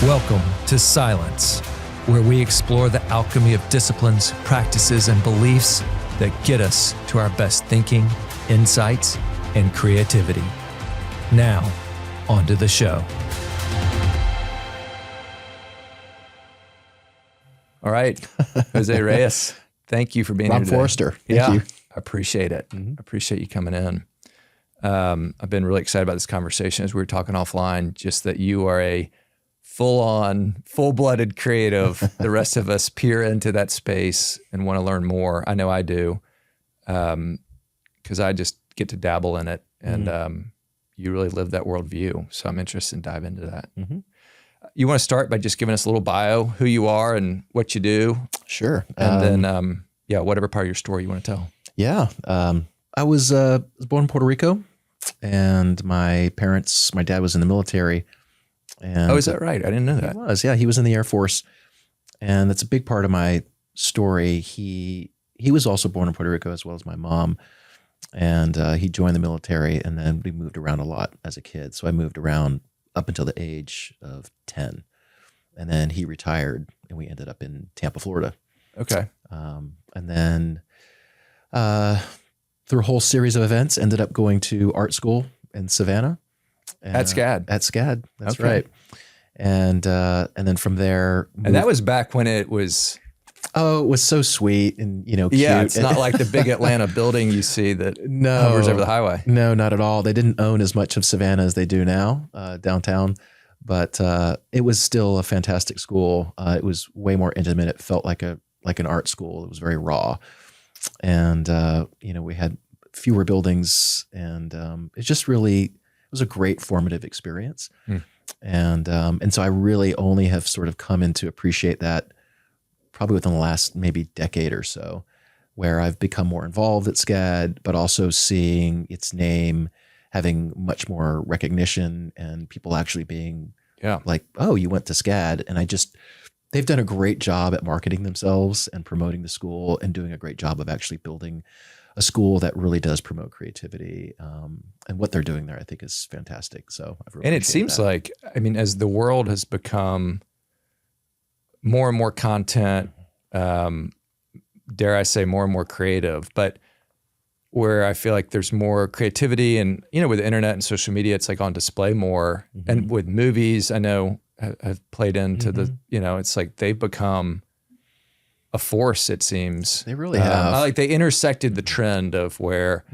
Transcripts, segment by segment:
Welcome to Silence, where we explore the alchemy of disciplines, practices, and beliefs that get us to our best thinking, insights, and creativity. Now, on to the show. All right, José Reyes, thank you for being here today. Rob Forrester, thank you. I appreciate it. I appreciate you coming in. I've been really excited about this conversation as we were talking offline, just that you are a full-on, full-blooded creative. The rest of us peer into that space and want to learn more. I know I do, because I just get to dabble in it, and you really live that worldview. So I'm interested in dive into that. You want to start by just giving us a little bio, who you are and what you do? Sure. And then, whatever part of your story you want to tell. Yeah. I was born in Puerto Rico, and my dad was in the military. And is that right? I didn't know that. He was, yeah. He was in the Air Force, and that's a big part of my story. He was also born in Puerto Rico as well as my mom, and he joined the military, and then we moved around a lot as a kid. So I moved around up until the age of 10, and then he retired, and we ended up in Tampa, Florida. Okay. And then through a whole series of events, ended up going to art school in Savannah. At SCAD. At SCAD, that's Okay. right. And then from there, And that was back when it was. it was so sweet and cute. Yeah, it's not like the big Atlanta building you see that hovers over the highway. No, not at all. They didn't own as much of Savannah as they do now, downtown. But it was still a fantastic school. It was way more intimate. It felt like an art school. It was very raw, and we had fewer buildings, and it was a great formative experience. And so I really only have sort of come in to appreciate that probably within the last maybe decade or so, where I've become more involved at SCAD, but also seeing its name having much more recognition and people actually being like, oh, you went to SCAD. And they've done a great job at marketing themselves and promoting the school, and doing a great job of actually building a school that really does promote creativity. And what they're doing there, I think, is fantastic. So I've really And it seems like, as the world has become more and more content, dare I say more and more creative, but where I feel like there's more creativity, and, with the internet and social media, it's like on display more. And with movies, I know have played into the, it's like they've become a force, it seems. They really have. Like they intersected the trend of where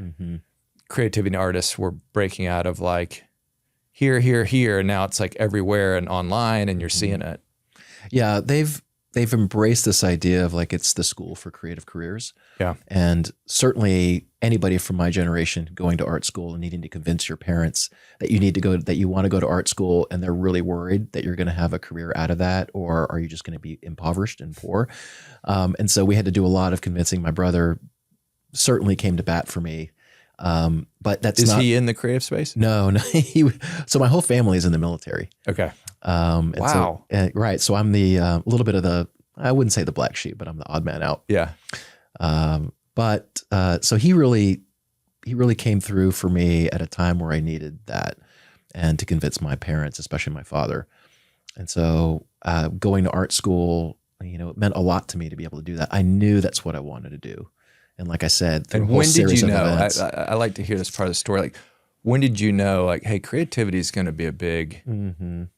creativity and artists were breaking out of like here, and now it's like everywhere and online, and you're seeing it. Yeah, they've embraced this idea of like it's the school for creative careers. Yeah. And certainly anybody from my generation going to art school and needing to convince your parents that you want to go to art school, and they're really worried that you're going to have a career out of that, or are you just going to be impoverished and poor? And so we had to do a lot of convincing. My brother certainly came to bat for me. But Is he in the creative space? No. So my whole family is in the military. Okay. Wow. So, right. So I'm the little bit of I wouldn't say the black sheep, but I'm the odd man out. Yeah. But so he really came through for me at a time where I needed that, and to convince my parents, especially my father. And so going to art school, it meant a lot to me to be able to do that. I knew that's what I wanted to do. And like I said, and when did you know? I like to hear this part of the story. Like, when did you know, like, hey, creativity is going to be a big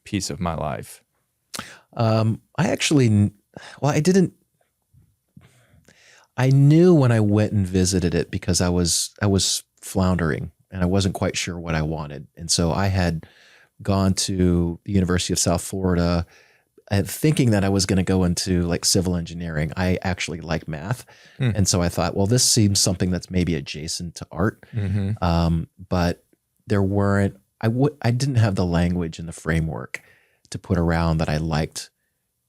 piece of my life? I knew when I went and visited it, because I was floundering and I wasn't quite sure what I wanted. And so I had gone to the University of South Florida thinking that I was going to go into like civil engineering. I actually like math. And so I thought, well, this seems something that's maybe adjacent to art. But there weren't, I didn't have the language and the framework to put around that I liked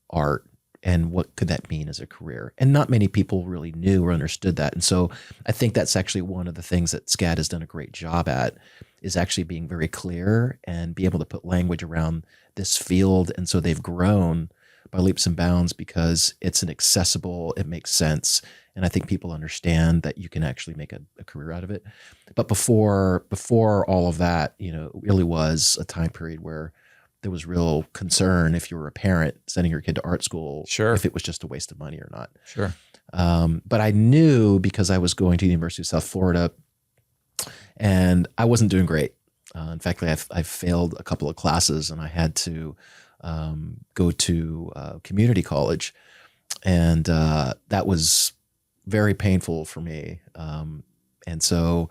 art and what could that mean as a career. And not many people really knew or understood that. And so I think that's actually one of the things that SCAD has done a great job at, is actually being very clear and be able to put language around this field. And so they've grown by leaps and bounds because it's accessible, it makes sense. And I think people understand that you can actually make a career out of it. But before all of that, it really was a time period where there was real concern if you were a parent sending your kid to art school, Sure. if it was just a waste of money or not. Sure. But I knew, because I was going to the University of South Florida and I wasn't doing great. In fact, I failed a couple of classes and I had to go to community college. And that was very painful for me. And so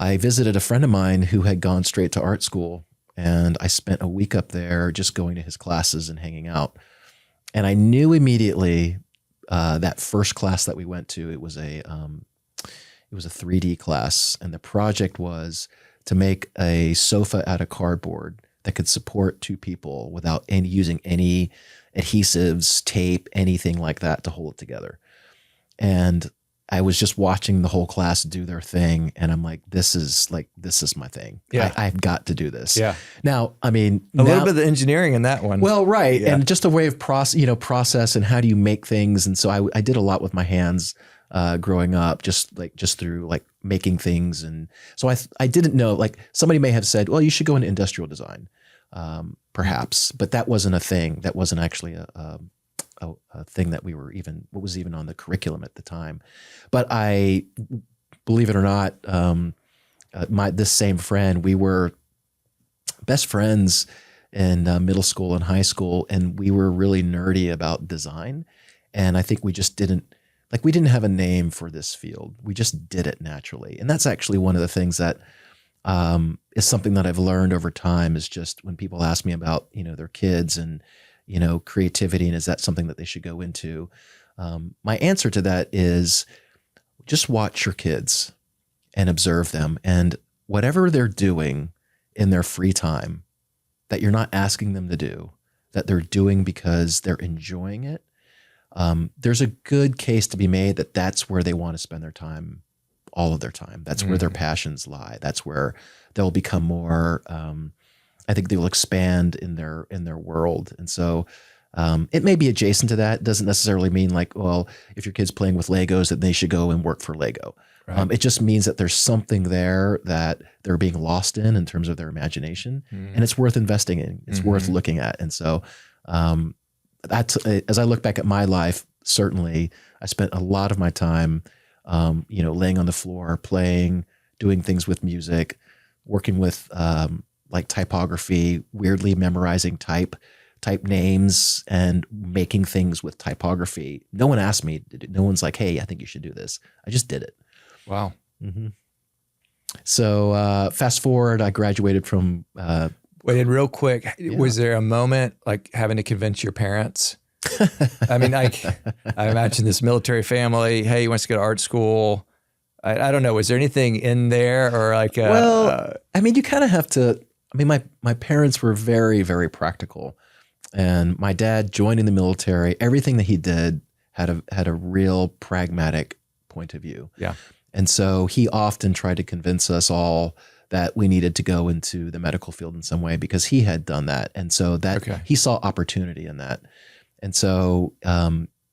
I visited a friend of mine who had gone straight to art school, and I spent a week up there just going to his classes and hanging out. And I knew immediately that first class that we went to, it was a 3D class, and the project was to make a sofa out of cardboard that could support two people without using any adhesives, tape, anything like that to hold it together. And I was just watching the whole class do their thing, and I'm like, this is my thing. Yeah. I've got to do this. Yeah. Now, I mean, A little bit of the engineering in that one. well, right. Yeah. And just a way of process and how do you make things. And so I did a lot with my hands growing up, just through like making things. And so I didn't know, like somebody may have said, well, you should go into industrial design, perhaps, but that wasn't a thing. That wasn't actually a thing that what was even on the curriculum at the time. But I, believe it or not, this same friend, we were best friends in middle school and high school, and we were really nerdy about design. And I think we didn't have a name for this field. We just did it naturally. And that's actually one of the things that is something that I've learned over time, is just when people ask me about, their kids and, creativity, and is that something that they should go into? My answer to that is just watch your kids and observe them, and whatever they're doing in their free time that you're not asking them to do, that they're doing because they're enjoying it. There's a good case to be made that that's where they want to spend their time, all of their time. That's where their passions lie. That's where they'll become more, I think they will expand in their world. And so it may be adjacent to that. It doesn't necessarily mean like, well, if your kid's playing with Legos, that they should go and work for Lego. Right. It just means that there's something there that they're being lost in terms of their imagination, and it's worth investing in. It's worth looking at. And so that's, as I look back at my life, certainly I spent a lot of my time, laying on the floor, playing, doing things with music, working with like typography, weirdly memorizing type names and making things with typography. No one asked me. No one's like, hey, I think you should do this. I just did it. Wow. Mm-hmm. So fast forward, I graduated from. Wait, and real quick, was there a moment like having to convince your parents? I mean, I imagine this military family, hey, he wants to go to art school. I don't know. Was there anything in there or like? I mean, you kind of have to. I mean, my parents were very, very practical, and my dad joining the military, everything that he did had a real pragmatic point of view. Yeah. And so he often tried to convince us all that we needed to go into the medical field in some way because he had done that. And so he saw opportunity in that. And so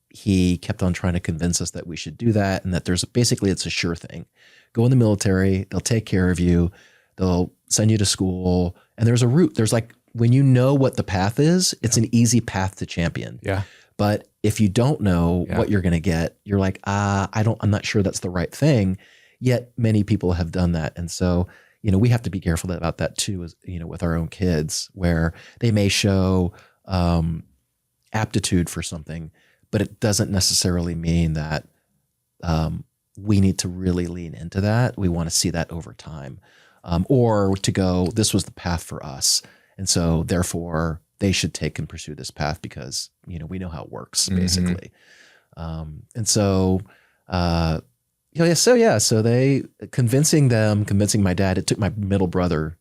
he kept on trying to convince us that we should do that, and that it's a sure thing. Go in the military, they'll take care of you, they'll send you to school, and there's a route. There's like, when you know what the path is, it's an easy path to champion. Yeah. But if you don't know what you're going to get, you're like, I'm not sure that's the right thing. Yet many people have done that. And so, we have to be careful about that too, with our own kids, where they may show aptitude for something, but it doesn't necessarily mean that we need to really lean into that. We want to see that over time, or to go, this was the path for us. And so therefore they should take and pursue this path because, we know how it works basically. And so, so they convincing my dad, it took my middle brother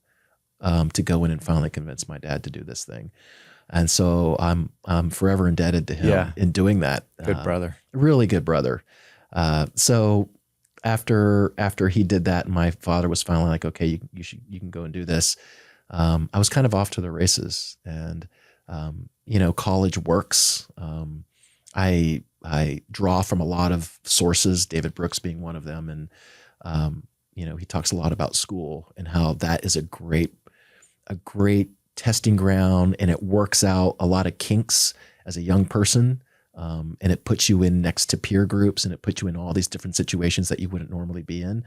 to go in and finally convince my dad to do this thing. And so I'm forever indebted to him in doing that. Good brother. Really good brother. So after he did that, my father was finally like, okay, you can go and do this. I was kind of off to the races, and college works. I draw from a lot of sources, David Brooks being one of them, and he talks a lot about school and how that is a great testing ground, and it works out a lot of kinks as a young person. And it puts you in next to peer groups, and it puts you in all these different situations that you wouldn't normally be in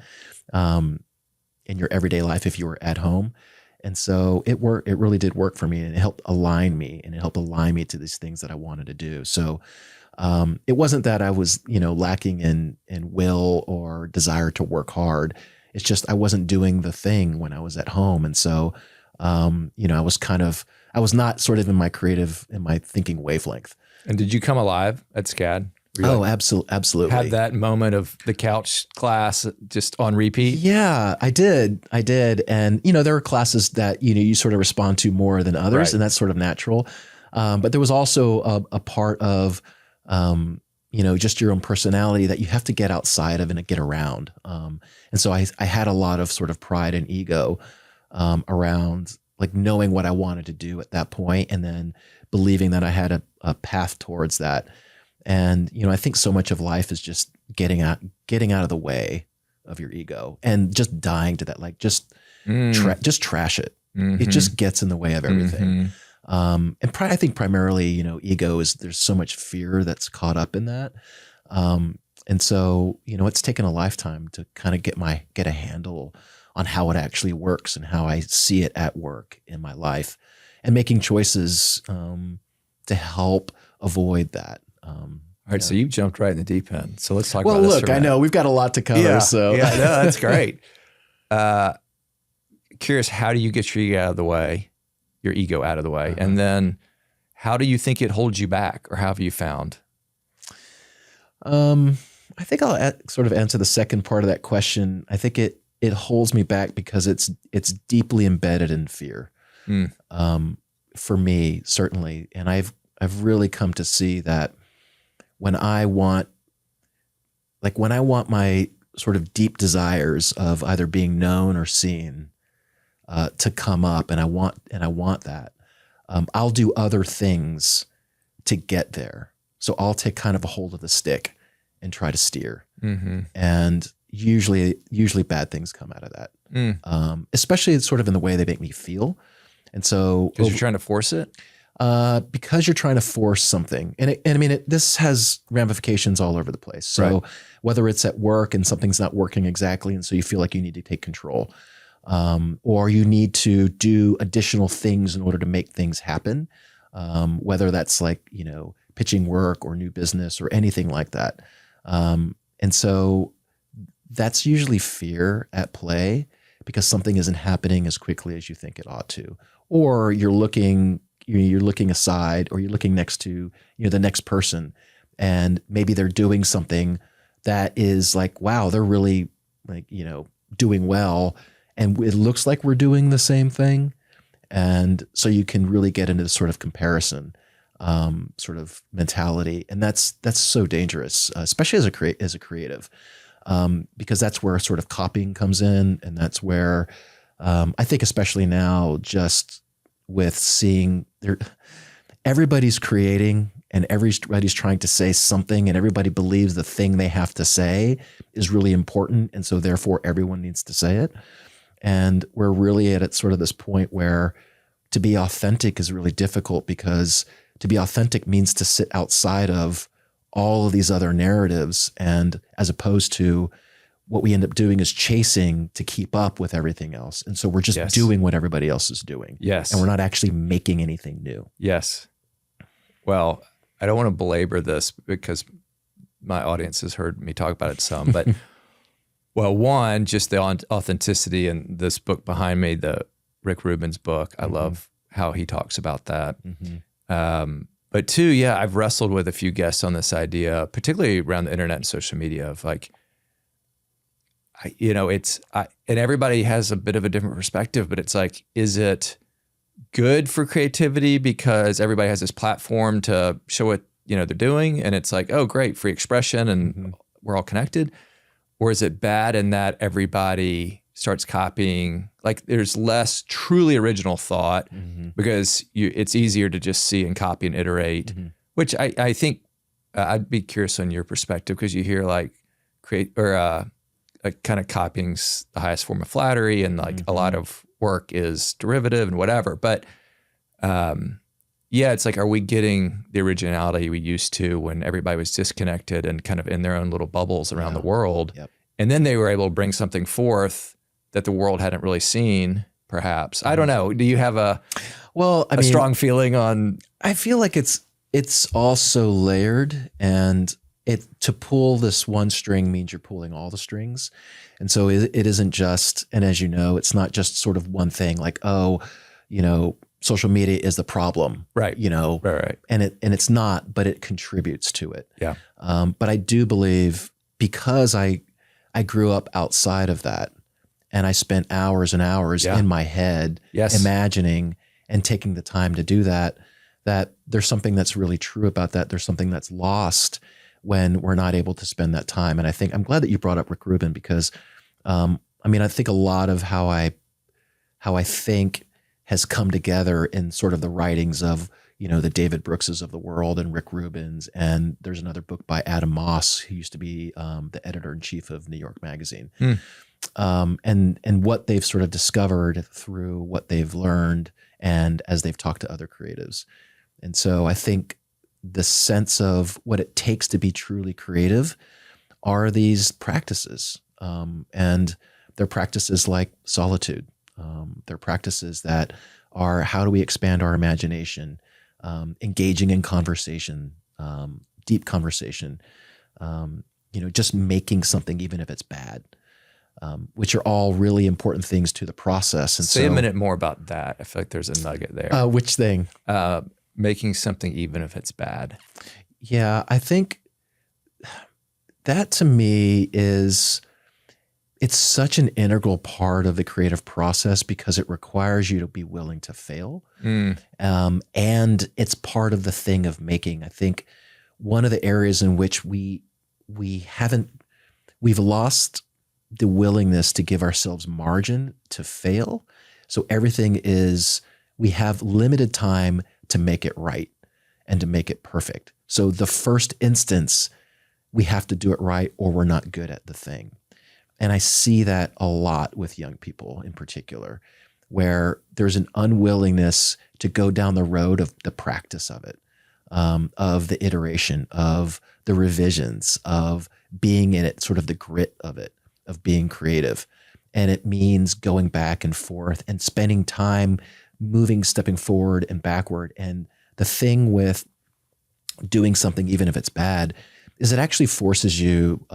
your everyday life if you were at home. And so it worked. It really did work for me, and it helped align me, to these things that I wanted to do. So it wasn't that I was, lacking in will or desire to work hard. It's just I wasn't doing the thing when I was at home, and so I was not sort of in my thinking wavelength. And did you come alive at SCAD? Oh, absolutely. Had that moment of the couch class just on repeat? Yeah, I did. And, there were classes that, you sort of respond to more than others, Right. and that's sort of natural. But there was also a part of, just your own personality that you have to get outside of and get around. And so I had a lot of sort of pride and ego around like knowing what I wanted to do at that point, and then believing that I had a path towards that. And, I think so much of life is just getting out of the way of your ego and just dying to that, like just trash it. Mm-hmm. It just gets in the way of everything. And I think primarily, ego there's so much fear that's caught up in that. And so, it's taken a lifetime to kind of get a handle on how it actually works and how I see it at work in my life, and making choices to help avoid that. All right, so you jumped right in the deep end. So let's talk well, about this. Well, look, I know we've got a lot to cover. So yeah, no, that's great. Curious, how do you get your ego out of the way? Uh-huh. And then how do you think it holds you back, or how have you found? I think I'll sort of answer the second part of that question. I think it holds me back because it's deeply embedded in fear. For me, certainly. And I've really come to see that when I want my sort of deep desires of either being known or seen to come up, and I want that, I'll do other things to get there. So I'll take kind of a hold of the stick and try to steer. Mm-hmm. And usually bad things come out of that, especially sort of in the way they make me feel. And so, because you're trying to force it. Because you're trying to force something, this has ramifications all over the place. So Right. Whether it's at work and something's not working exactly, and so you feel like you need to take control, or you need to do additional things in order to make things happen, whether that's like pitching work or new business or anything like that. And so that's usually fear at play, because something isn't happening as quickly as you think it ought to, or you're looking aside, or you're looking next to the next person, and maybe they're doing something that is like, wow, they're really like doing well, and it looks like we're doing the same thing. And so you can really get into this sort of comparison sort of mentality, and that's so dangerous, especially as a creative, because that's where sort of copying comes in, and that's where I think, especially now, just with seeing everybody's creating and everybody's trying to say something, and everybody believes the thing they have to say is really important, and so therefore everyone needs to say it. And we're really at sort of this point where to be authentic is really difficult, because to be authentic means to sit outside of all of these other narratives, and as opposed to what we end up doing is chasing to keep up with everything else. And so we're just Yes. doing what everybody else is doing. Yes. And we're not actually making anything new. Yes. Well, I don't want to belabor this because my audience has heard me talk about it some, but well, one, just the authenticity, and this book behind me, the Rick Rubin's book, I love how he talks about that. But two, yeah, I've wrestled with a few guests on this idea, particularly around the internet and social media, of like, and everybody has a bit of a different perspective, but it's like, is it good for creativity because everybody has this platform to show what they're doing, and it's like, oh, great, free expression, and we're all connected? Or is it bad in that everybody starts copying? Like, there's less truly original thought because it's easier to just see and copy and iterate, which I think I'd be curious on your perspective, because you hear like like kind of copying's the highest form of flattery, and like a lot of work is derivative and whatever. But Yeah, it's like, are we getting the originality we used to when everybody was disconnected and kind of in their own little bubbles around the world? Yep. And then they were able to bring something forth that the world hadn't really seen, perhaps. I don't know. Do you have a strong feeling on? I feel like it's also layered, and to pull this one string means you're pulling all the strings. And so it isn't just, and as you know, it's not just sort of one thing like, social media is the problem, right? Right. And it's not, but it contributes to it. Yeah. But I do believe, because I grew up outside of that, and I spent hours and hours in my head, imagining and taking the time to do that there's something that's really true about that. There's something that's lost when we're not able to spend that time. And I think I'm glad that you brought up Rick Rubin, because I think a lot of how I think has come together in sort of the writings of, the David Brookses of the world and Rick Rubin's. And there's another book by Adam Moss, who used to be the editor-in-chief of New York Magazine. And what they've sort of discovered through what they've learned and as they've talked to other creatives. And so I think the sense of what it takes to be truly creative are these practices. And they're practices like solitude. They're practices that are, how do we expand our imagination, engaging in conversation, deep conversation, just making something even if it's bad, which are all really important things to the process. And Say a minute more about that. I feel like there's a nugget there. Which thing? Making something even if it's bad. Yeah, I think that to me it's such an integral part of the creative process, because it requires you to be willing to fail. And it's part of the thing of making. I think one of the areas in which we've lost the willingness to give ourselves margin to fail. So we have limited time to make it right and to make it perfect. So the first instance, we have to do it right, or we're not good at the thing. And I see that a lot with young people in particular, where there's an unwillingness to go down the road of the practice of it, of the iteration, of the revisions, of being in it, sort of the grit of it, of being creative. And it means going back and forth and spending time stepping forward and backward. And the thing with doing something, even if it's bad, is it actually forces you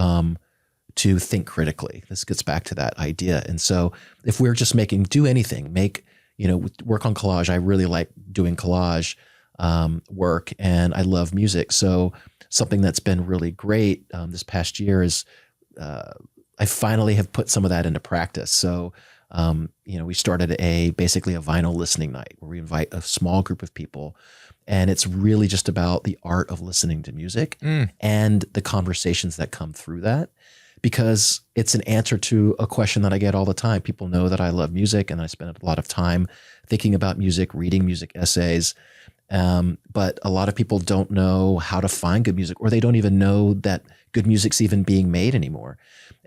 to think critically. This gets back to that idea. And so if we're just work on collage. I really like doing collage work, and I love music. So something that's been really great this past year is I finally have put some of that into practice. So, we started basically a vinyl listening night where we invite a small group of people, and it's really just about the art of listening to music and the conversations that come through that, because it's an answer to a question that I get all the time. People know that I love music, and I spend a lot of time thinking about music, reading music essays. But a lot of people don't know how to find good music, or they don't even know that good music's even being made anymore.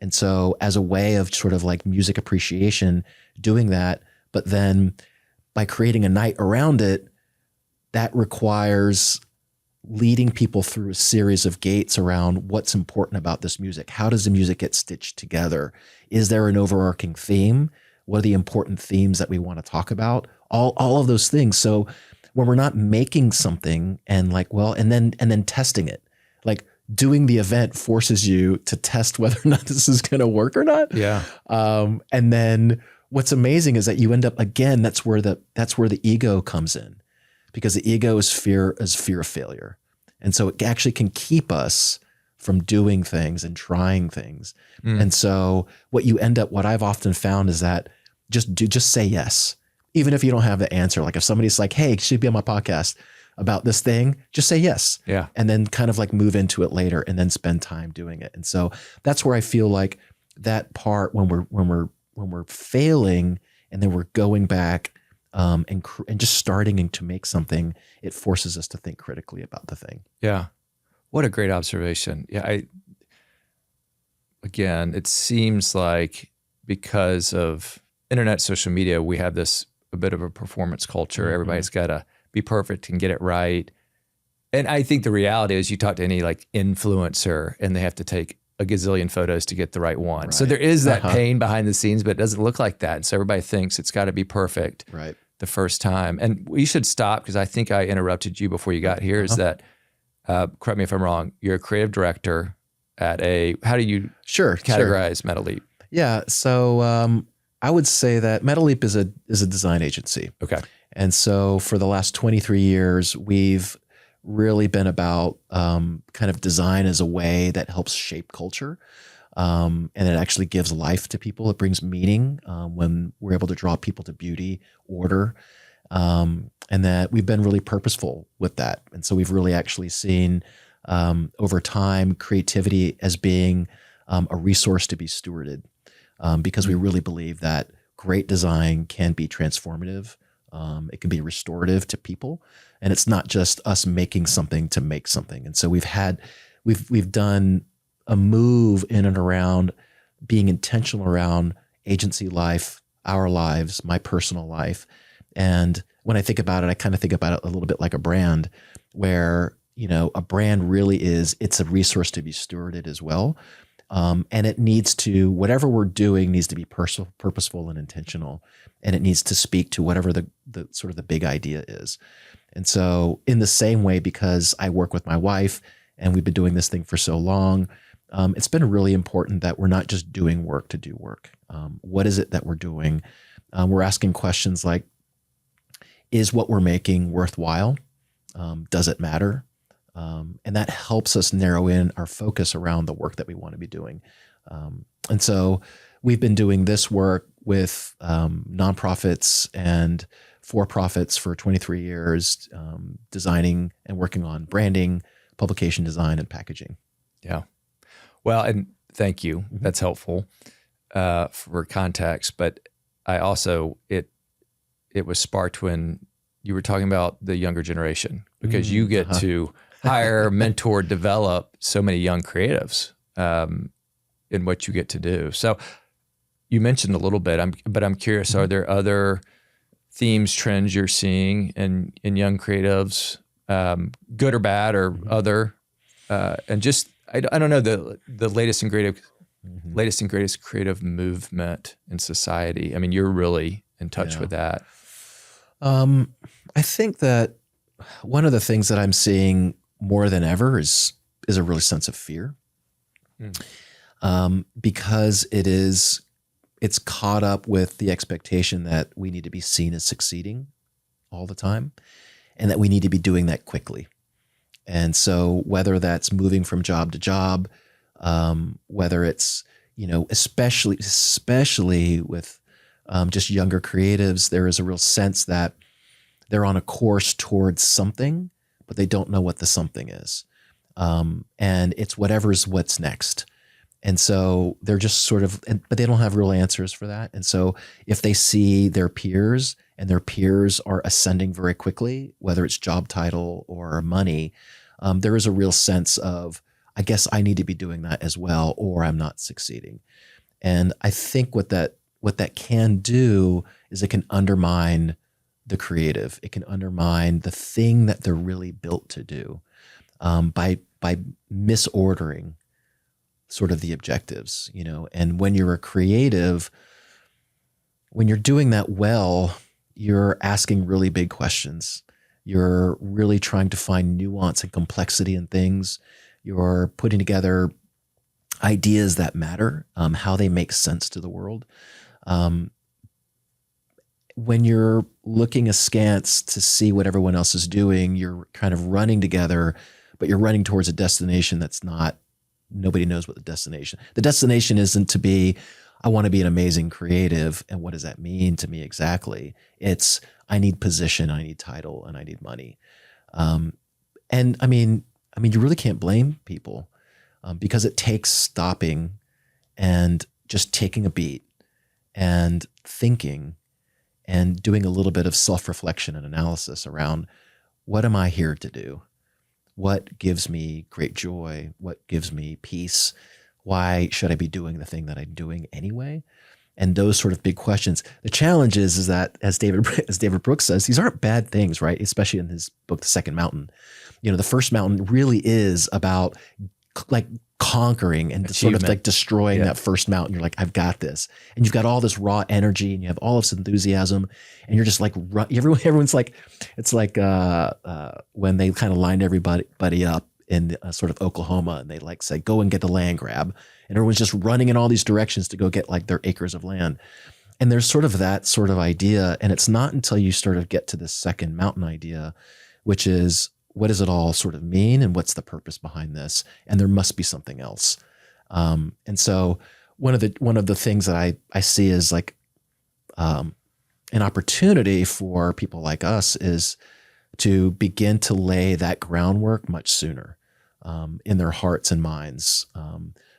And so as a way of sort of like music appreciation, doing that, but then by creating a night around it, that requires leading people through a series of gates around what's important about this music. How does the music get stitched together? Is there an overarching theme? What are the important themes that we want to talk about? All of those things. So when we're not making something and then testing it, like doing the event forces you to test whether or not this is going to work or not. Yeah. And then what's amazing is that you end up, again, that's where the ego comes in, because the ego is fear of failure. And so it actually can keep us from doing things and trying things. And so what I've often found is that just say yes. Even if you don't have the answer, like if somebody's like, hey, should you be on my podcast about this thing, just say yes. Yeah. And then kind of like move into it later and then spend time doing it. And so that's where I feel like that part when we're failing and then we're going back and just starting to make something, it forces us to think critically about the thing. Yeah. What a great observation. Yeah. Again, it seems like because of internet, social media, we have this a bit of a performance culture. Everybody's got to be perfect and get it right. And I think the reality is you talk to any like influencer and they have to take a gazillion photos to get the right one. Right. So there is that pain behind the scenes, but it doesn't look like that. And so everybody thinks it's got to be perfect the first time. And we should stop because I think I interrupted you before you got here is that, correct me if I'm wrong, you're a creative director at how do you categorize MetaLeap? Yeah. So I would say that MetaLeap is a design agency. Okay. And so for the last 23 years, we've really been about kind of design as a way that helps shape culture. And it actually gives life to people. It brings meaning when we're able to draw people to beauty, order, and that we've been really purposeful with that. And so we've really actually seen over time creativity as being a resource to be stewarded because we really believe that great design can be transformative. It can be restorative to people, and it's not just us making something to make something. And so we've done a move in and around being intentional around agency life, our lives, my personal life. And when I think about it, I kind of think about it a little bit like a brand where, a brand really it's a resource to be stewarded as well. And it needs to, whatever we're doing needs to be purposeful and intentional. And it needs to speak to whatever the sort of the big idea is. And so in the same way, because I work with my wife and we've been doing this thing for so long, it's been really important that we're not just doing work to do work. What is it that we're doing? We're asking questions like, is what we're making worthwhile? Does it matter? And that helps us narrow in our focus around the work that we want to be doing. And so we've been doing this work with nonprofits and for-profits for 23 years, designing and working on branding, publication design, and packaging. Yeah. Well, and thank you. That's helpful for context. But I also, it was sparked when you were talking about the younger generation because you get to hire, mentor, develop so many young creatives in what you get to do. So you mentioned a little bit, but I'm curious, are there other themes, trends you're seeing in young creatives, good or bad or other? And just, I don't know, the latest and greatest creative movement in society. I mean, you're really in touch with that. I think that one of the things that I'm seeing more than ever is a real sense of fear, because it's caught up with the expectation that we need to be seen as succeeding all the time, and that we need to be doing that quickly. And so whether that's moving from job to job, whether it's especially with just younger creatives, there is a real sense that they're on a course towards something, but they don't know what the something is. And it's what's next. And so they're just sort of, but they don't have real answers for that. And so if they see their peers and their peers are ascending very quickly, whether it's job title or money, there is a real sense of, I guess I need to be doing that as well, or I'm not succeeding. And I think what that can do is it can undermine the creative. It can undermine the thing that they're really built to do by misordering sort of the objectives, And when you're a creative, when you're doing that well, you're asking really big questions. You're really trying to find nuance and complexity in things. You're putting together ideas that matter, how they make sense to the world. When you're looking askance to see what everyone else is doing, you're kind of running together, but you're running towards a destination that's not, nobody knows what the destination isn't to be, I want to be an amazing creative. And what does that mean to me exactly? It's, I need position, I need title, and I need money. And I mean, you really can't blame people because it takes stopping and just taking a beat and thinking and doing a little bit of self-reflection and analysis around, what am I here to do? What gives me great joy? What gives me peace? Why should I be doing the thing that I'm doing anyway? and those sort of big questions. The challenge is that, as David Brooks says, these aren't bad things, right? Especially in his book, The Second Mountain. The first mountain really is about like conquering and sort of like destroying that first mountain. You're like, I've got this. And you've got all this raw energy and you have all this enthusiasm and you're just like, everyone's like, it's like when they kind of lined everybody up in sort of Oklahoma and they like say, go and get the land grab. And everyone's just running in all these directions to go get like their acres of land. And there's sort of that sort of idea. And it's not until you sort of get to this second mountain idea, which is, what does it all sort of mean? And what's the purpose behind this? And there must be something else. And so one of the things that I see as like an opportunity for people like us is to begin to lay that groundwork much sooner in their hearts and minds,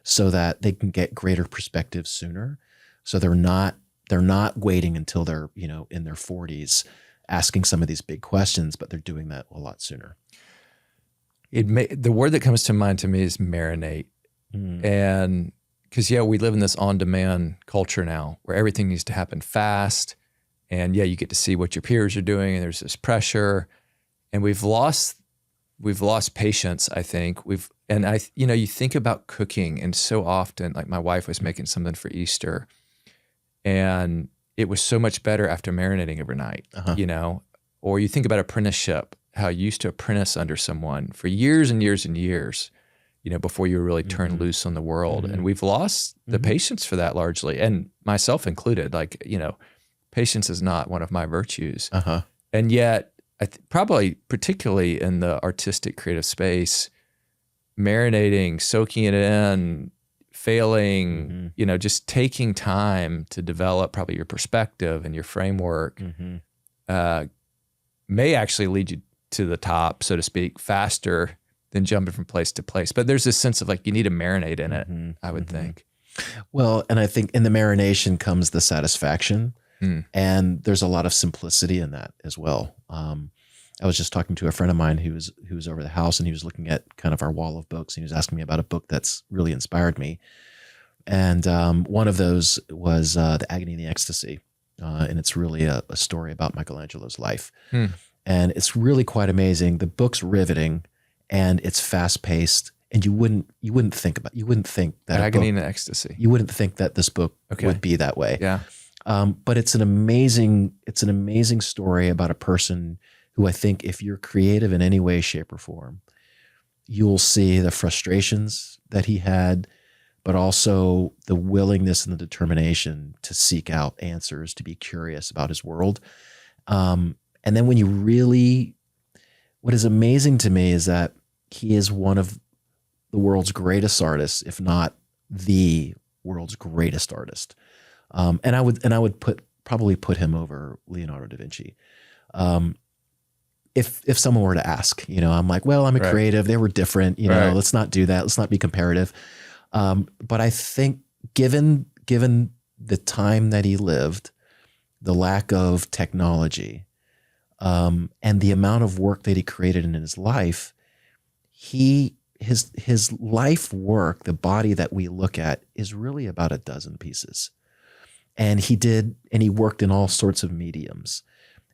so that they can get greater perspective sooner. So they're not waiting until they're in their 40s asking some of these big questions, but they're doing that a lot sooner. The word that comes to mind to me is marinate. And because, we live in this on-demand culture now where everything needs to happen fast. And you get to see what your peers are doing and there's this pressure. And we've lost patience, I think. You think about cooking, and so often, like my wife was making something for Easter and it was so much better after marinating overnight, or you think about apprenticeship, how you used to apprentice under someone for years and years and years, before you really turn loose on the world. And we've lost the patience for that largely, and myself included. Like, patience is not one of my virtues. And yet, probably particularly in the artistic creative space, marinating, soaking it in, failing, just taking time to develop probably your perspective and your framework may actually lead you to the top, so to speak, faster than jumping from place to place. But there's this sense of like, you need to marinate in it, I would think. Well, and I think in the marination comes the satisfaction, and there's a lot of simplicity in that as well. I was just talking to a friend of mine who was over the house, and he was looking at kind of our wall of books, and he was asking me about a book that's really inspired me. And one of those was The Agony and the Ecstasy. And it's really a story about Michelangelo's life. And it's really quite amazing. The book's riveting and it's fast paced, and you wouldn't think that Agony and Ecstasy. You wouldn't think that this book would be that way. Yeah. But it's an amazing story about a person who, I think, if you're creative in any way, shape, or form, you'll see the frustrations that he had, but also the willingness and the determination to seek out answers, to be curious about his world. And then when you really, what is amazing to me is that he is one of the world's greatest artists, if not the world's greatest artist. And I would probably put him over Leonardo da Vinci. If someone were to ask, I'm like, well, I'm a creative. They were different, let's not do that. Let's not be comparative. But I think given the time that he lived, the lack of technology, and the amount of work that he created in his life, his life work, the body that we look at, is really about a dozen pieces. And he worked in all sorts of mediums.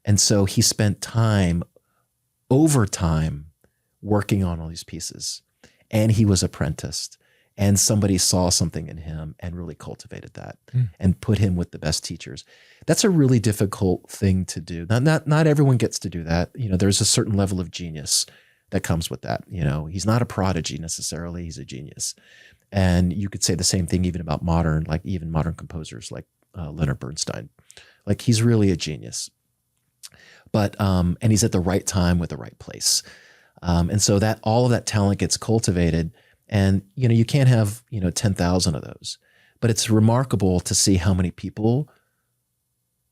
And so he spent time working on all these pieces, and he was apprenticed. And somebody saw something in him and really cultivated that and put him with the best teachers. That's a really difficult thing to do. Not everyone gets to do that. There's a certain level of genius that comes with that. He's not a prodigy necessarily. He's a genius. And you could say the same thing even about modern composers like Leonard Bernstein. Like, he's really a genius. But, and he's at the right time with the right place. And so that all of that talent gets cultivated. And, you can't have, 10,000 of those, but it's remarkable to see how many people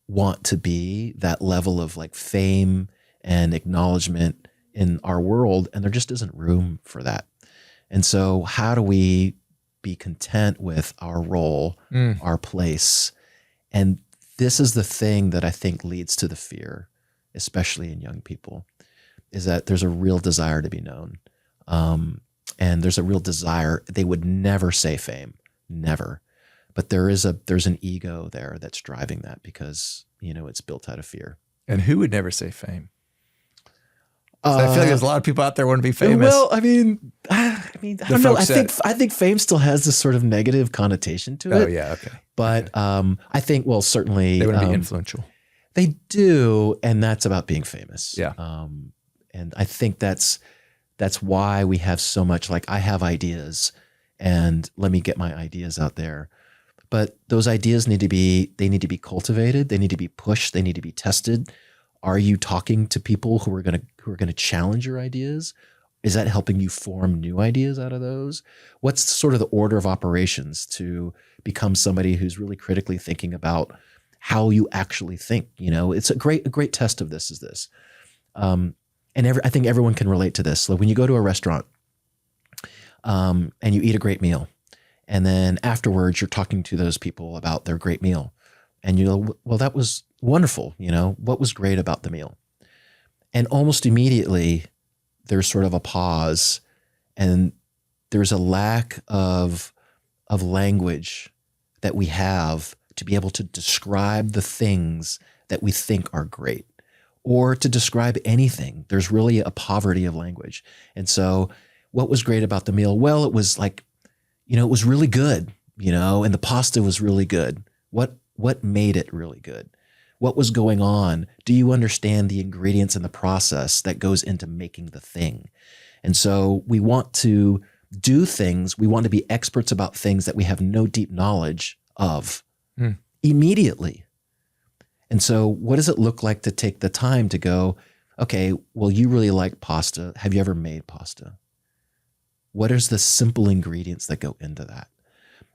want to be that level of like fame and acknowledgement in our world. And there just isn't room for that. And so how do we be content with our role, our place? And this is the thing that I think leads to the fear, especially in young people, is that there's a real desire to be known. And there's a real desire. They would never say fame, never. but there's an ego there that's driving that because, it's built out of fear. And who would never say fame? So I feel like there's a lot of people out there want to be famous. Well, I don't know. I think fame still has this sort of negative connotation to it. Oh yeah, okay. But I think, well, certainly they want to be influential. They do, and that's about being famous. Yeah. And I think that's why we have so much, like, I have ideas and let me get my ideas out there. But those ideas need to be cultivated. They need to be pushed. They need to be tested. Are you talking to people who are going to challenge your ideas? Is that helping you form new ideas out of those? What's sort of the order of operations to become somebody who's really critically thinking about how you actually think? It's a great test of this is this. And I think everyone can relate to this. So when you go to a restaurant and you eat a great meal, and then afterwards you're talking to those people about their great meal, and you go, well, that was wonderful. What was great about the meal? And almost immediately there's sort of a pause, and there's a lack of language that we have to be able to describe the things that we think are great, or to describe anything. There's really a poverty of language. And so what was great about the meal? Well, it was like, it was really good, and the pasta was really good. What made it really good? What was going on? Do you understand the ingredients and the process that goes into making the thing? And so we want to do things. We want to be experts about things that we have no deep knowledge of immediately. And so what does it look like to take the time to go, okay, well, you really like pasta. Have you ever made pasta? What is the simple ingredients that go into that?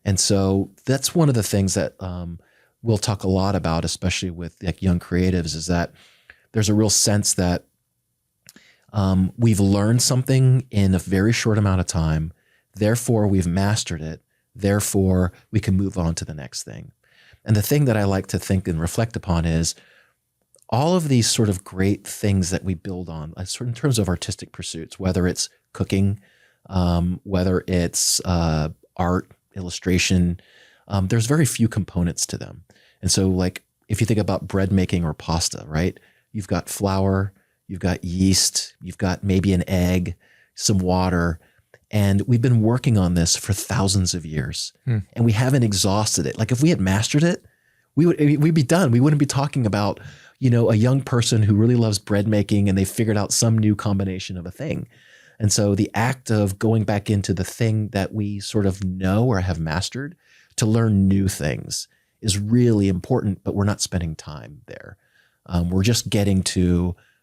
And so that's one of the things that we'll talk a lot about, especially with like young creatives, is that there's a real sense that we've learned something in a very short amount of time. Therefore, we've mastered it. Therefore, we can move on to the next thing. And the thing that I like to think and reflect upon is all of these sort of great things that we build on, in terms of artistic pursuits, whether it's cooking, whether it's art, illustration, there's very few components to them. And so, like, if you think about bread making or pasta, right? You've got flour, you've got yeast, you've got maybe an egg, some water, and we've been working on this for thousands of years, and we haven't exhausted it. Like, if we had mastered it, we'd be done. We wouldn't be talking about, a young person who really loves bread making and they figured out some new combination of a thing. And so the act of going back into the thing that we sort of know or have mastered to learn new things is really important, but we're not spending time there. We're just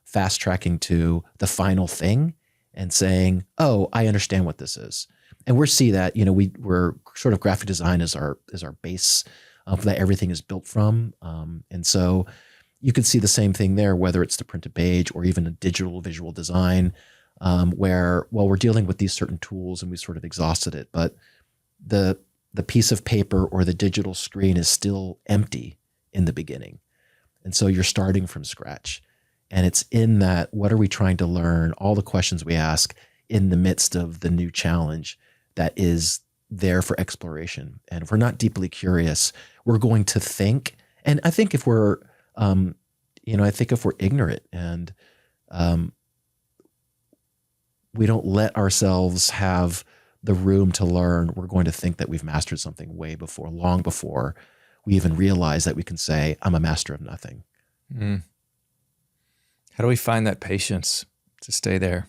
fast tracking to the final thing and saying, oh, I understand what this is. And we're see that, we're sort of graphic design is our base that everything is built from. And so you could see the same thing there, whether it's the printed page or even a digital visual design, where, well, we're dealing with these certain tools and we sort of exhausted it, but the piece of paper or the digital screen is still empty in the beginning. And so you're starting from scratch. And it's in that, what are we trying to learn? All the questions we ask in the midst of the new challenge that is there for exploration. And if we're not deeply curious, we're going to think. And I think if we're, ignorant and we don't let ourselves have the room to learn, we're going to think that we've mastered something long before we even realize that we can say, I'm a master of nothing. How do we find that patience to stay there?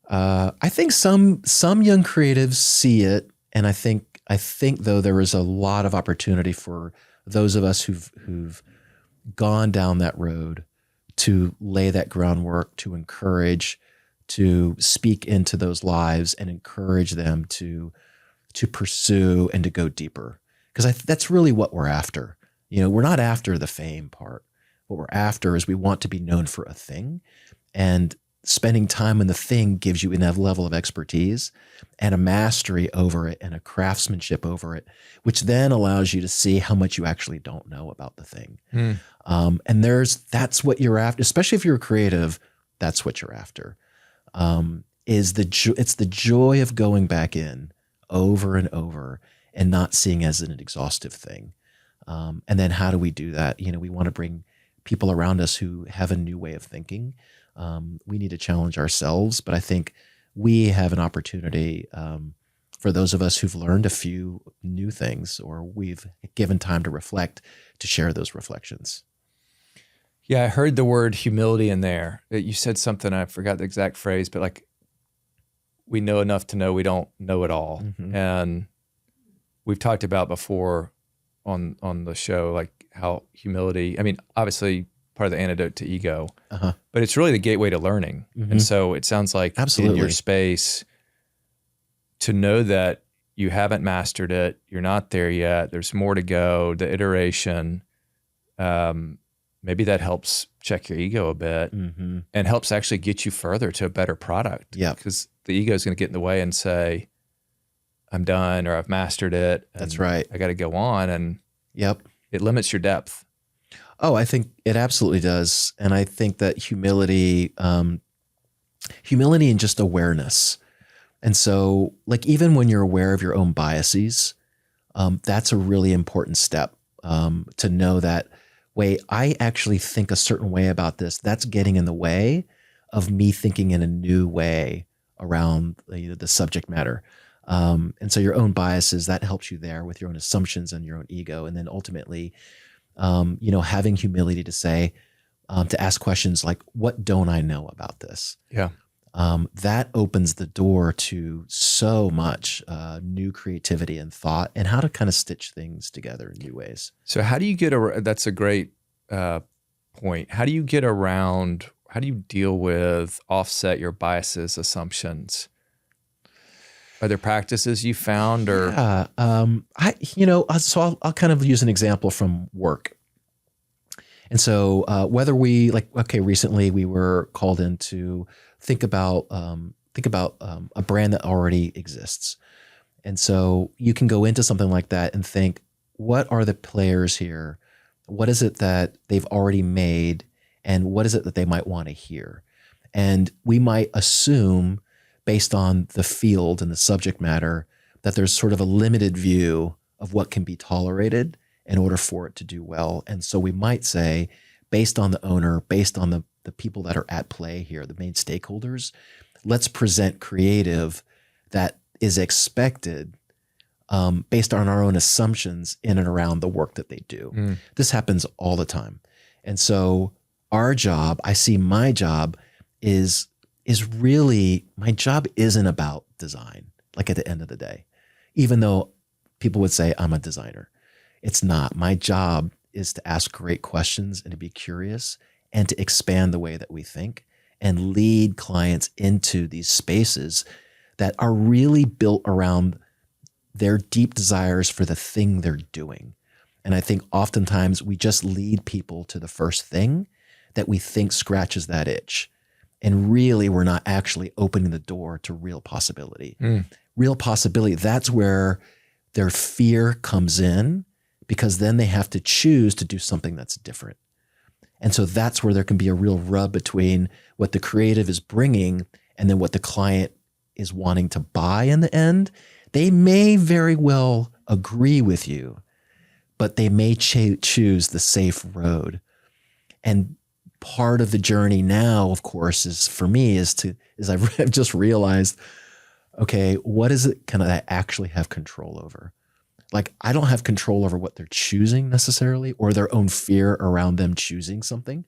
I think some young creatives see it, and I think though there is a lot of opportunity for those of us who've gone down that road to lay that groundwork, to encourage, to speak into those lives and encourage them to pursue and to go deeper. Because that's really what we're after. We're not after the fame part. What we're after is we want to be known for a thing, and spending time in the thing gives you enough level of expertise and a mastery over it and a craftsmanship over it, which then allows you to see how much you actually don't know about the thing. And that's what you're after, especially if you're a creative. That's what you're after. It's the joy of going back in over and over and not seeing as an exhaustive thing. And then how do we do that? We want to bring people around us who have a new way of thinking. We need to challenge ourselves, but I think we have an opportunity for those of us who've learned a few new things or we've given time to reflect to share those reflections. Yeah, I heard the word humility in there. You said something, I forgot the exact phrase, but like, we know enough to know we don't know it all. Mm-hmm. And we've talked about before on the show, like how humility, I mean, obviously part of the antidote to ego, but it's really the gateway to learning. Mm-hmm. And so it sounds like Absolutely. in your space, to know that you haven't mastered it, you're not there yet, there's more to go, the iteration, maybe that helps check your ego a bit and helps actually get you further to a better product. Yeah. Because the ego is going to get in the way and say, I'm done, or I've mastered it. That's right. I got to go on. And yep, it limits your depth. Oh, I think it absolutely does. And I think that humility and just awareness. And so like, even when you're aware of your own biases, that's a really important step to know that, wait, I actually think a certain way about this. That's getting in the way of me thinking in a new way around the subject matter. And so your own biases, that helps you there with your own assumptions and your own ego. And then ultimately, having humility to say, to ask questions like, what don't I know about this? Yeah. That opens the door to so much new creativity and thought and how to kind of stitch things together in new ways. So how do you that's a great point. How do you get around, how do you deal with, offset your biases, assumptions? Are there practices you found or? Yeah, so I'll kind of use an example from work. And so whether recently we were called in to think about a brand that already exists. And so you can go into something like that and think, what are the players here? What is it that they've already made? And what is it that they might want to hear? And we might assume, based on the field and the subject matter, that there's sort of a limited view of what can be tolerated in order for it to do well. And so we might say, based on the owner, based on the people that are at play here, the main stakeholders, let's present creative that is expected based on our own assumptions in and around the work that they do. This happens all the time. And so our job, I see my job is really, my job isn't about design, like at the end of the day, even though people would say I'm a designer. It's not. My job is to ask great questions and to be curious and to expand the way that we think and lead clients into these spaces that are really built around their deep desires for the thing they're doing. And I think oftentimes we just lead people to the first thing that we think scratches that itch. And really, we're not actually opening the door to real possibility. Real possibility, that's where their fear comes in, because then they have to choose to do something that's different. And so that's where there can be a real rub between what the creative is bringing and then what the client is wanting to buy in the end. They may very well agree with you, but they may choose the safe road. And part of the journey now, of course, is for me is I've just realized, okay, what is it can I actually have control over? Like, I don't have control over what they're choosing necessarily or their own fear around them choosing something,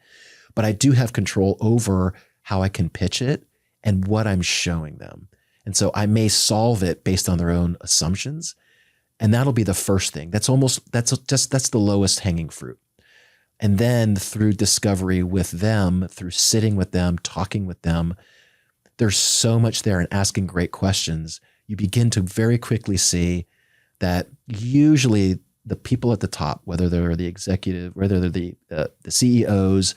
but I do have control over how I can pitch it and what I'm showing them. And so I may solve it based on their own assumptions, and that'll be the first thing. That's the lowest hanging fruit. And then through discovery with them, through sitting with them, talking with them, there's so much there, and asking great questions, you begin to very quickly see that usually the people at the top, whether they're the executive, whether they're the CEOs,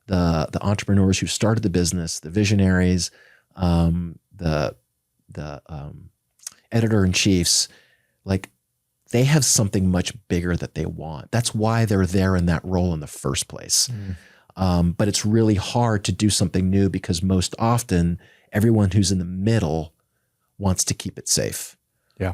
the entrepreneurs who started the business, the visionaries, the editor-in-chiefs, like, they have something much bigger that they want. That's why they're there in that role in the first place. But it's really hard to do something new because most often everyone who's in the middle wants to keep it safe. Yeah.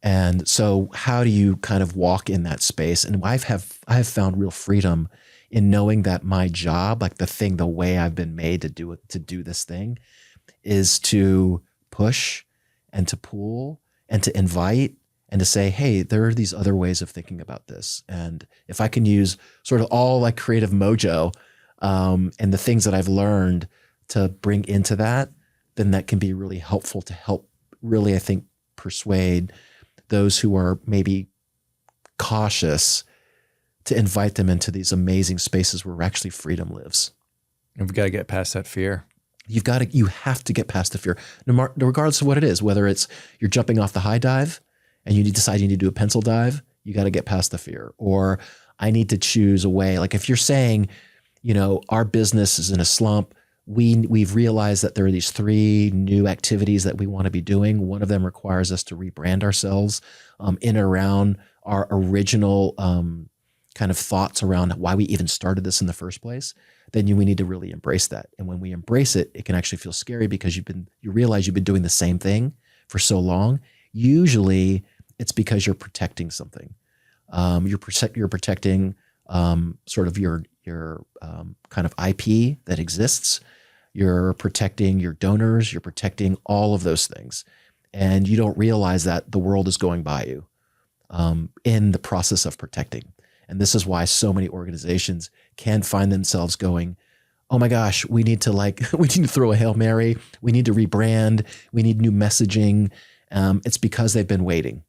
And so how do you kind of walk in that space? And I have found real freedom in knowing that my job, like the way I've been made to do this thing, is to push and to pull and to invite and to say, hey, there are these other ways of thinking about this. And if I can use sort of all like creative mojo and the things that I've learned to bring into that, then that can be really helpful to help really, I think, persuade those who are maybe cautious, to invite them into these amazing spaces where actually freedom lives. And we've got to get past that fear. You have to get past the fear, regardless of what it is, whether it's you're jumping off the high dive and you decide you need to do a pencil dive, you got to get past the fear. Or I need to choose a way. Like if you're saying, our business is in a slump, we've realized that there are these 3 new activities that we want to be doing. One of them requires us to rebrand ourselves in and around our original kind of thoughts around why we even started this in the first place. Then we need to really embrace that. And when we embrace it, it can actually feel scary because you realize you've been doing the same thing for so long. Usually it's because you're protecting something. You're protecting sort of your kind of IP that exists. You're protecting your donors. You're protecting all of those things. And you don't realize that the world is going by you in the process of protecting. And this is why so many organizations can find themselves going, oh my gosh, we need to throw a Hail Mary. We need to rebrand. We need new messaging. It's because they've been waiting.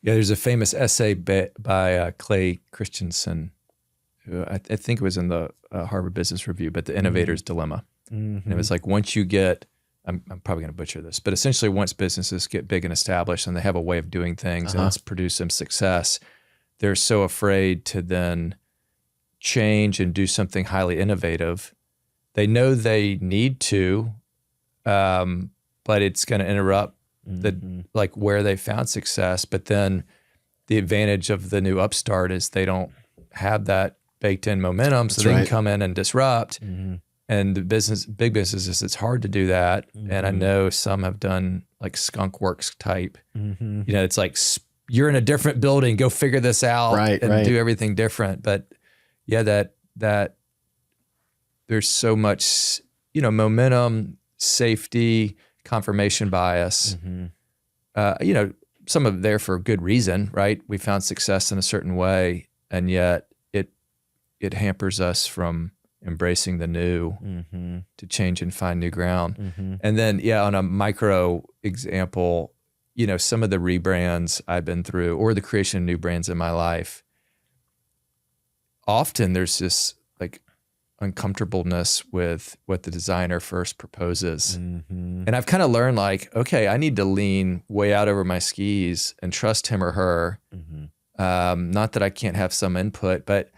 Yeah, there's a famous essay by Clay Christensen, who I think it was in the Harvard Business Review, but The Innovator's Dilemma. And it was like, once you get, I'm probably going to butcher this, but essentially once businesses get big and established and they have a way of doing things and it's produced some success, they're so afraid to then change and do something highly innovative. They know they need to, but it's going to interrupt like where they found success. But then the advantage of the new upstart is they don't have that baked in momentum, so they can come in and disrupt. And the big businesses, it's hard to do that. And I know some have done like skunk works type. It's like you're in a different building, go figure this out and do everything different. But yeah, that there's so much, momentum, safety, confirmation bias. Some of it there for a good reason, right? We found success in a certain way, and yet it hampers us from embracing the new to change and find new ground. And then, on a micro example, some of the rebrands I've been through or the creation of new brands in my life, often there's this like uncomfortableness with what the designer first proposes. And I've kind of learned like, okay, I need to lean way out over my skis and trust him or her. Not that I can't have some input, but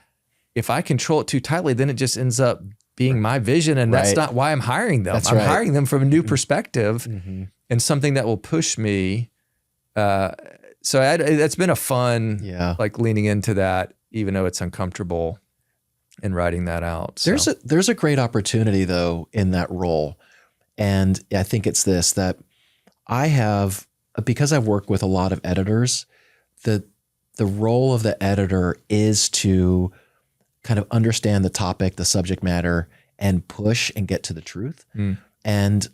if I control it too tightly, then it just ends up being my vision. And that's not why I'm hiring them. I'm hiring them from a new perspective and something that will push me. So that's been a fun, like leaning into that, even though it's uncomfortable, and writing that out. So. There's a great opportunity though in that role. And I think it's this, that because I've worked with a lot of editors, the role of the editor is to kind of understand the topic, the subject matter, and push and get to the truth. And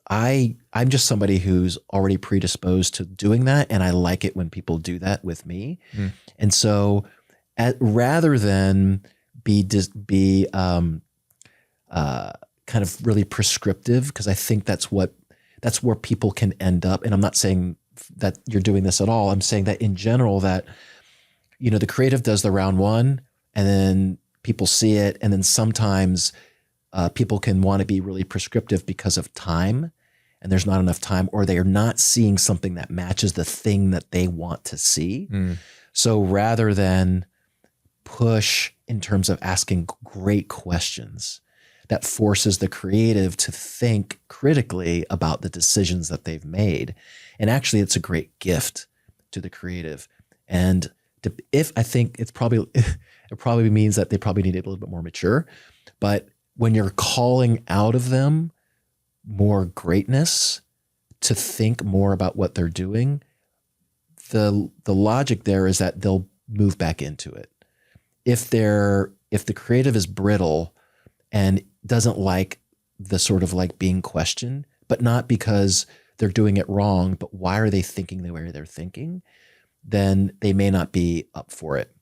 I'm just somebody who's already predisposed to doing that. And I like it when people do that with me. And so rather than be kind of really prescriptive, because I think that's where people can end up. And I'm not saying that you're doing this at all. I'm saying that in general that, the creative does the round one and then people see it. And then sometimes people can want to be really prescriptive because of time, and there's not enough time, or they are not seeing something that matches the thing that they want to see. So rather than push in terms of asking great questions that forces the creative to think critically about the decisions that they've made. And actually it's a great gift to the creative. And I think it probably means that they probably need to be a little bit more mature, but when you're calling out of them more greatness to think more about what they're doing, the logic there is that they'll move back into it. If the creative is brittle and doesn't like the sort of like being questioned, but not because they're doing it wrong, but why are they thinking the way they're thinking, then they may not be up for it,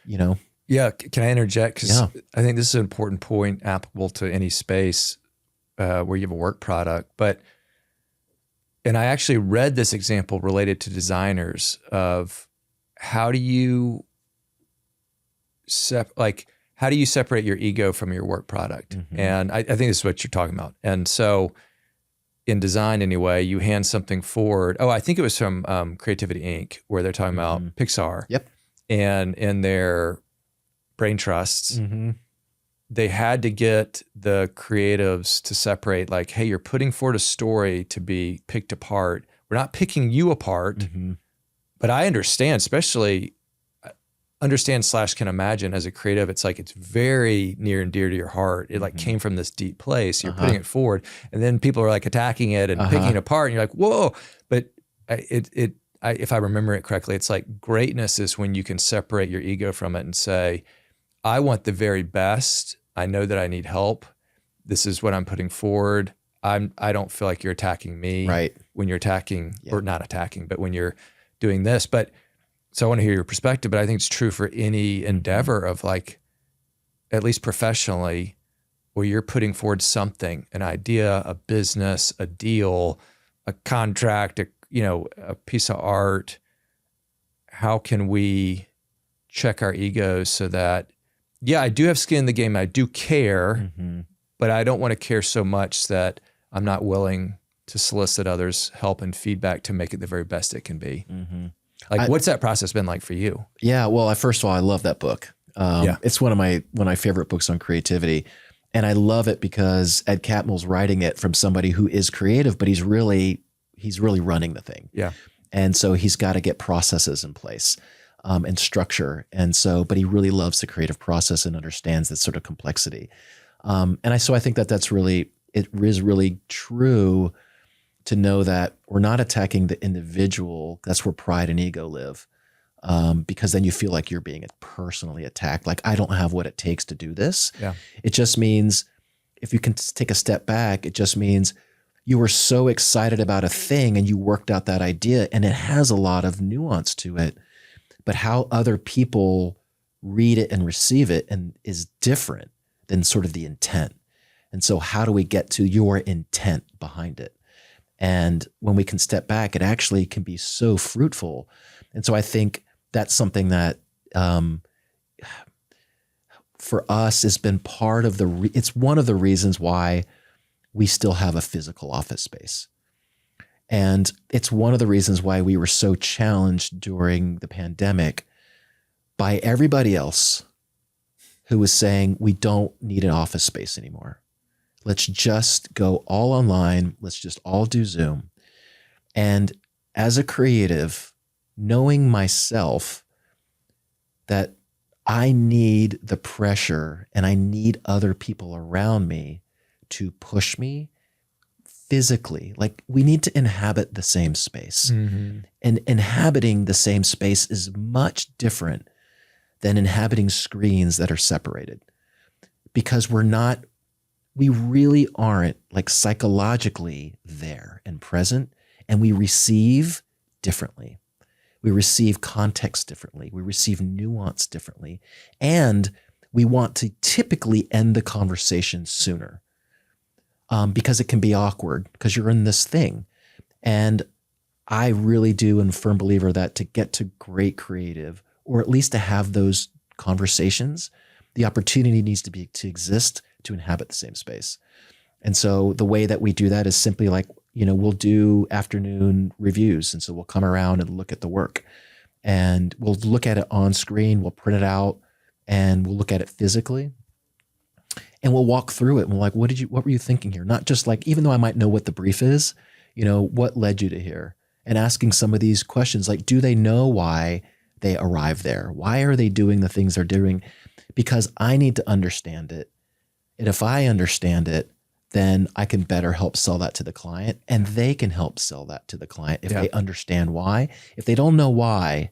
you know? Yeah. Can I interject? Because Yeah. I think this is an important point applicable to any space where you have a work product. And I actually read this example related to designers of how do you separate your ego from your work product? Mm-hmm. And I think this is what you're talking about. And so in design anyway, you hand something forward. Oh, I think it was from Creativity Inc., where they're talking about Pixar. Yep. And in their brain trusts, Mm-hmm. they had to get the creatives to separate, like, hey, you're putting forward a story to be picked apart. We're not picking you apart, Mm-hmm. but I understand, especially can imagine as a creative, it's like, it's very near and dear to your heart. It like came from this deep place. You're putting it forward, and then people are like attacking it and picking it apart. And you're like, whoa. But if I remember it correctly, it's like greatness is when you can separate your ego from it and say, I want the very best. I know that I need help. This is what I'm putting forward. I don't feel like you're attacking me Right. when you're attacking, or not attacking, but when you're doing this. But so I want to hear your perspective, but I think it's true for any endeavor of, like, at least professionally, where you're putting forward something, an idea, a business, a deal, a contract, a piece of art. How can we check our egos so that, yeah, I do have skin in the game. I do care, but I don't want to care so much that I'm not willing to solicit others' help and feedback to make it the very best it can be. Mm-hmm. Like, what's that process been like for you? Yeah. Well, first of all, I love that book. It's one of my favorite books on creativity. And I love it because Ed Catmull's writing it from somebody who is creative, but he's really running the thing. Yeah. And so he's got to get processes in place and structure. And so, but he really loves the creative process and understands that sort of complexity. So I think it is really true to know that we're not attacking the individual. That's where pride and ego live. Because then you feel like you're being personally attacked. Like, I don't have what it takes to do this. Yeah. It just means, if you can take a step back, it just means you were so excited about a thing and you worked out that idea, and it has a lot of nuance to it, but how other people read it and receive it and is different than sort of the intent. And so how do we get to your intent behind it? And when we can step back, it actually can be so fruitful. And so I think that's something that for us has been part of it's one of the reasons why we still have a physical office space. And it's one of the reasons why we were so challenged during the pandemic by everybody else who was saying, we don't need an office space anymore. Let's just go all online. Let's just all do Zoom. And as a creative, knowing myself that I need the pressure and I need other people around me to push me physically. Like, we need to inhabit the same space. Mm-hmm. And inhabiting the same space is much different than inhabiting screens that are separated, because we really aren't, like, psychologically there and present, and we receive differently. We receive context differently. We receive nuance differently. And we want to typically end the conversation sooner because it can be awkward because you're in this thing. And I really do, and firm believer that to get to great creative, or at least to have those conversations, the opportunity needs to exist to inhabit the same space. And so the way that we do that is simply like, we'll do afternoon reviews. And so we'll come around and look at the work, and we'll look at it on screen. We'll print it out, and we'll look at it physically, and we'll walk through it. And we're like, what were you thinking here? Not just like, even though I might know what the brief is, what led you to here? And asking some of these questions, like, do they know why they arrived there? Why are they doing the things they're doing? Because I need to understand it. And if I understand it, then I can better help sell that to the client, and they can help sell that to the client if they understand why. If they don't know why,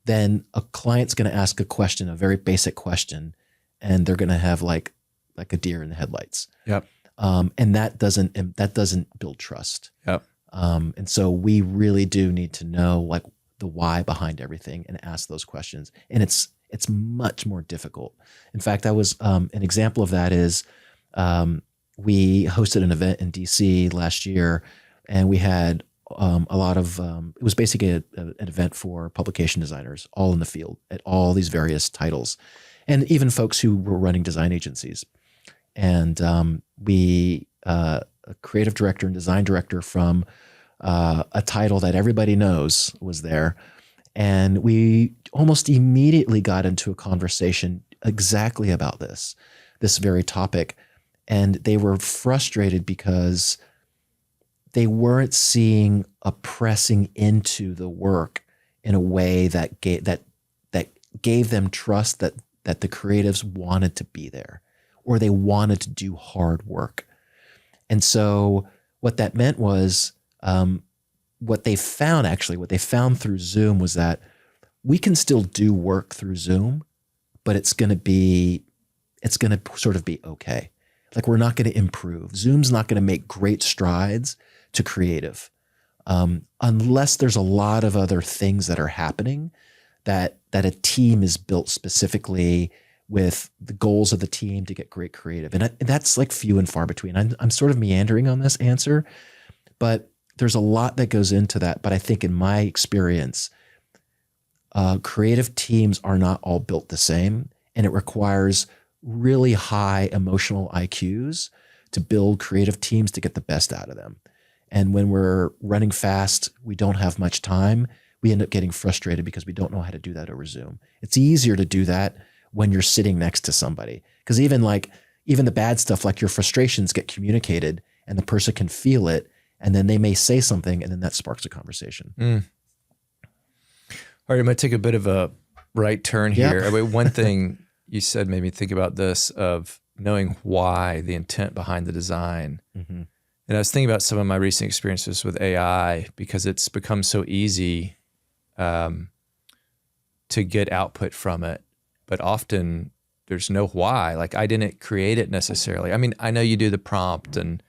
then a client's going to ask a question, a very basic question, and they're going to have like a deer in the headlights. Yep. And that doesn't build trust. Yep. And so we really do need to know like the why behind everything and ask those questions. And it's much more difficult. In fact, I was an example of that is we hosted an event in DC last year, and we had a lot of it was basically an event for publication designers, all in the field at all these various titles, and even folks who were running design agencies. And a creative director and design director from a title that everybody knows was there. And we almost immediately got into a conversation exactly about this very topic. And they were frustrated because they weren't seeing a pressing into the work in a way that gave them trust that the creatives wanted to be there, or they wanted to do hard work. And so what that meant was what they found through Zoom was that we can still do work through Zoom, but it's going to sort of be okay. Like, we're not going to improve. Zoom's not going to make great strides to creative unless there's a lot of other things that are happening that a team is built specifically with the goals of the team to get great creative. And that's like few and far between. I'm sort of meandering on this answer, but there's a lot that goes into that. But I think in my experience, creative teams are not all built the same, and it requires really high emotional IQs to build creative teams to get the best out of them. And when we're running fast, we don't have much time. We end up getting frustrated because we don't know how to do that over Zoom. It's easier to do that when you're sitting next to somebody, because even the bad stuff, like your frustrations, get communicated and the person can feel it, and then they may say something, and then that sparks a conversation. All right, I'm going to take a bit of a right turn here. I mean, one thing you said made me think about this, of knowing why, the intent behind the design. Mm-hmm. And I was thinking about some of my recent experiences with AI, because it's become so easy to get output from it, but often there's no why. Like, I didn't create it necessarily. I mean, I know you do the prompt, and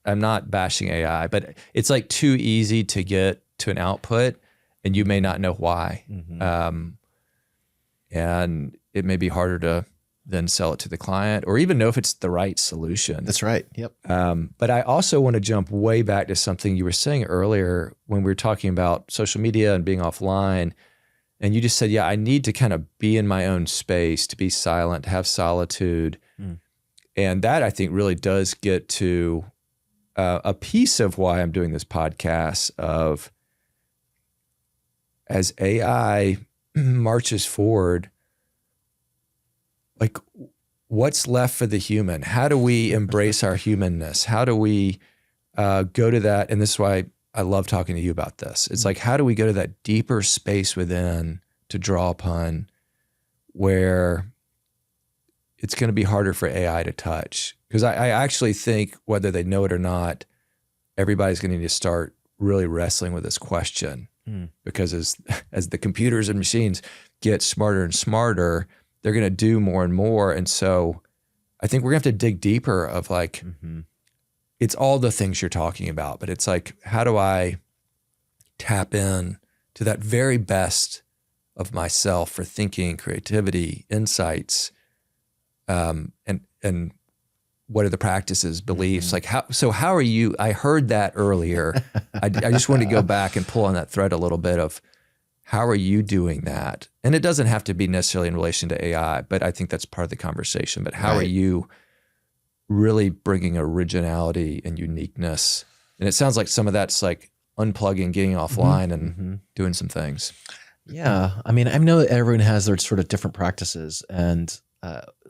I'm not bashing AI, but it's like too easy to get to an output, and you may not know why. And it may be harder to then sell it to the client, or even know if it's the right solution. That's right. Yep. But I also want to jump way back to something you were saying earlier when we were talking about social media and being offline. And you just said, yeah, I need to kind of be in my own space, to be silent, to have solitude. And that, I think, really does get to a piece of why I'm doing this podcast, of as AI marches forward, like, what's left for the human? How do we embrace our humanness? How do we go to that? And this is why I love talking to you about this. It's like, how do we go to that deeper space within to draw upon, where it's going to be harder for AI to touch? Because I actually think, whether they know it or not, everybody's going to need to start really wrestling with this question. Because as the computers and machines get smarter and smarter, they're going to do more and more. And so I think we're going to have to dig deeper of like, it's all the things you're talking about, but it's like, how do I tap in to that very best of myself for thinking, creativity, insights, and what are the practices, beliefs? Like, how are you? I heard that earlier. I just wanted to go back and pull on that thread a little bit of, how are you doing that? And it doesn't have to be necessarily in relation to AI, but I think that's part of the conversation. But how are you really bringing originality and uniqueness? And it sounds like some of that's like unplugging, getting offline, and doing some things. Yeah. I mean, I know everyone has their sort of different practices, and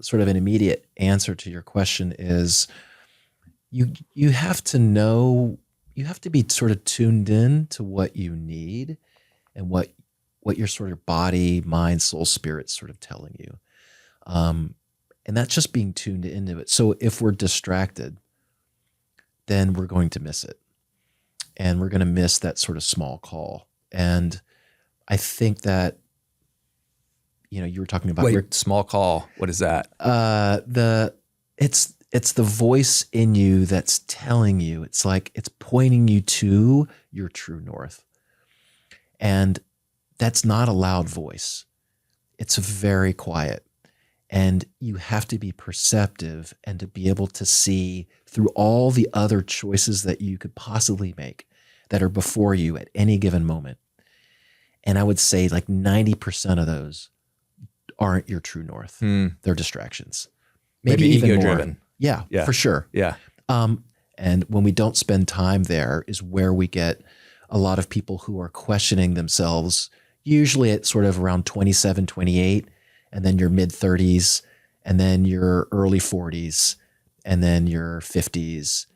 sort of an immediate answer to your question is you have to know, you have to be sort of tuned in to what you need and what your sort of body, mind, soul, spirit's sort of telling you. And that's just being tuned into it. So if we're distracted, then we're going to miss it. And we're going to miss that sort of small call. And I think that, you were talking about small call. What is that? It's the voice in you that's telling you, it's like it's pointing you to your true north. And that's not a loud voice. It's very quiet. And you have to be perceptive and to be able to see through all the other choices that you could possibly make that are before you at any given moment. And I would say like 90% of those aren't your true north. They're distractions. Maybe even ego more. driven. Yeah, for sure. Yeah. And when we don't spend time there is where we get a lot of people who are questioning themselves, usually at sort of around 27, 28, and then your mid 30s, and then your early 40s, and then your 50s.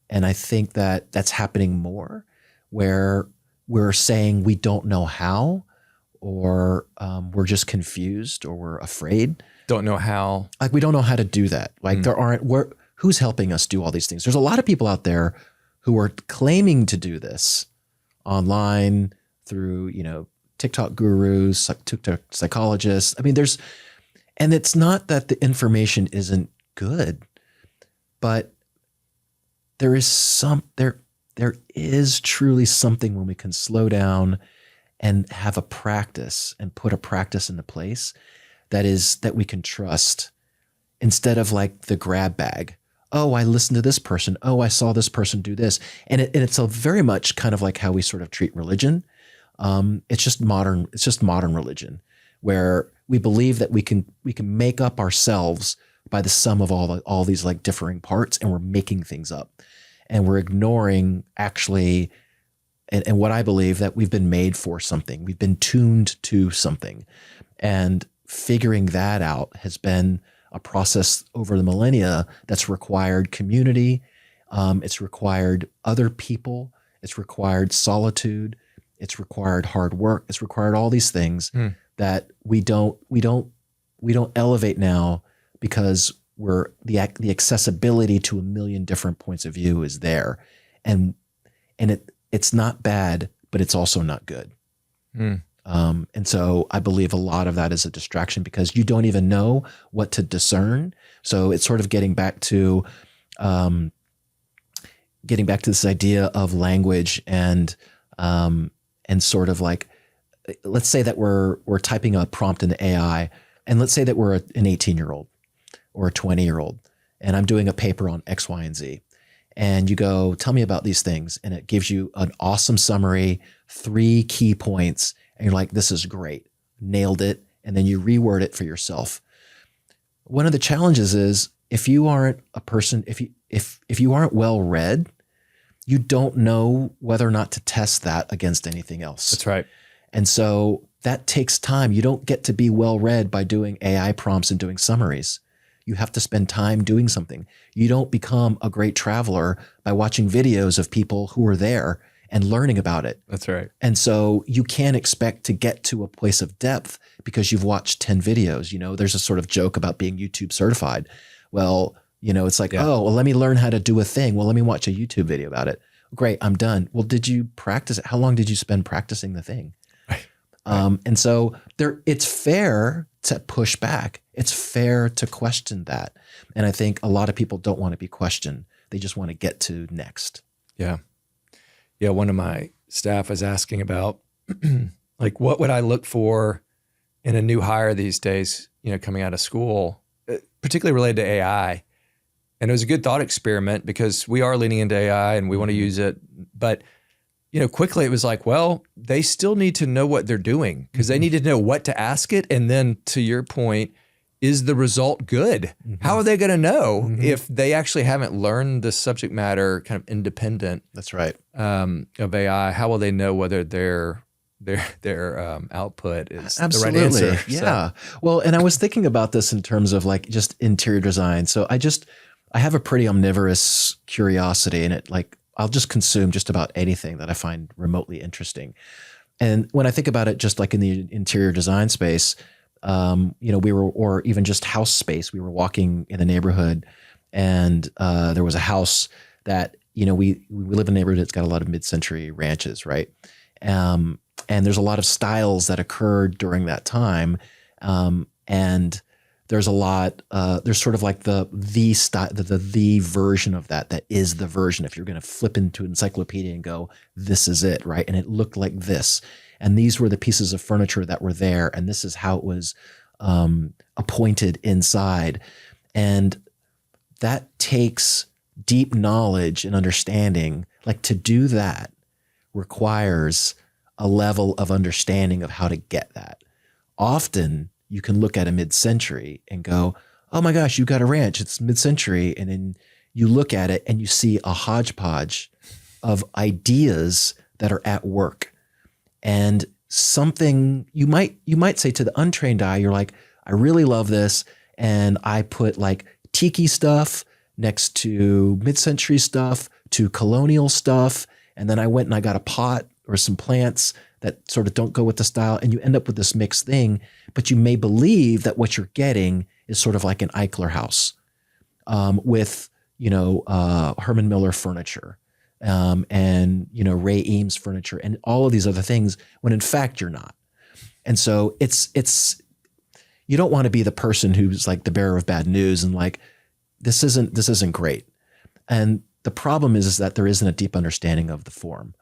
And I think that that's happening more where we're saying we don't know how, or we're just confused, or we're afraid. Don't know how. Like we don't know how to do that. Like who's helping us do all these things? There's a lot of people out there who are claiming to do this online through, TikTok gurus, TikTok psychologists. I mean, and it's not that the information isn't good, but there is truly something when we can slow down and have a practice and put a practice into place that we can trust, instead of like the grab bag. Oh, I listened to this person. Oh, I saw this person do this. And it's a very much kind of like how we sort of treat religion. It's just modern religion, where we believe that we can make up ourselves by the sum of all these like differing parts, and we're making things up. And we're ignoring actually, and what I believe, that we've been made for something. We've been tuned to something. And figuring that out has been a process over the millennia that's required community. It's required other people. It's required solitude. It's required hard work. It's required all these things that we don't elevate now, because the accessibility to a million different points of view is there. And it's not bad, but it's also not good. And so I believe a lot of that is a distraction, because you don't even know what to discern. So it's sort of getting back to this idea of language and sort of like, let's say that we're typing a prompt into AI, and let's say that we're an 18-year-old or a 20-year-old, and I'm doing a paper on X, Y, and Z. And you go, tell me about these things. And it gives you an awesome summary, 3 key points. And you're like, this is great, nailed it. And then you reword it for yourself. One of the challenges is, if you aren't a person, if you aren't well read, you don't know whether or not to test that against anything else. That's right. And so that takes time. You don't get to be well read by doing AI prompts and doing summaries. You have to spend time doing something. You don't become a great traveler by watching videos of people who are there and learning about it. That's right. And so you can't expect to get to a place of depth because you've watched 10 videos. There's a sort of joke about being YouTube certified. Well, it's like, oh, well, let me learn how to do a thing. Well, let me watch a YouTube video about it. Great, I'm done. Well, did you practice it? How long did you spend practicing the thing? Right. And so it's fair to push back. It's fair to question that. And I think a lot of people don't want to be questioned. They just want to get to next. Yeah. Yeah. One of my staff is asking about like, what would I look for in a new hire these days, coming out of school, particularly related to AI. And it was a good thought experiment, because we are leaning into AI and we want to use it. But, quickly it was like, well, they still need to know what they're doing, because they need to know what to ask it. And then, to your point, is the result good? How are they going to know if they actually haven't learned the subject matter kind of independent? That's right. Of AI? How will they know whether their output is Absolutely. the right answer? Yeah. Well, and I was thinking about this in terms of like just interior design. So I have a pretty omnivorous curiosity, and I'll just consume just about anything that I find remotely interesting. And when I think about it, just like in the interior design space, or even just house space. We were walking in a neighborhood, and there was a house that, we live in a neighborhood that's got a lot of mid-century ranches, right? And there's a lot of styles that occurred during that time, and there's a lot. There's sort of like the style, the version of that is the version. If you're going to flip into an encyclopedia and go, this is it, right? And it looked like this, and these were the pieces of furniture that were there, and this is how it was appointed inside, and that takes deep knowledge and understanding. Like, to do that requires a level of understanding of how to get that. Often you can look at a mid-century and go, oh my gosh, you got a ranch, it's mid-century. And then you look at it and you see a hodgepodge of ideas that are at work. And something you might say to the untrained eye, you're like, I really love this. And I put like tiki stuff next to mid-century stuff to colonial stuff. And then I went and I got a pot or some plants that sort of don't go with the style. And you end up with this mixed thing, but you may believe that what you're getting is sort of like an Eichler house with, Herman Miller furniture and, Ray Eames furniture and all of these other things, when in fact you're not. And so it's you don't want to be the person who's like the bearer of bad news and like, this isn't great. And the problem is that there isn't a deep understanding of the form.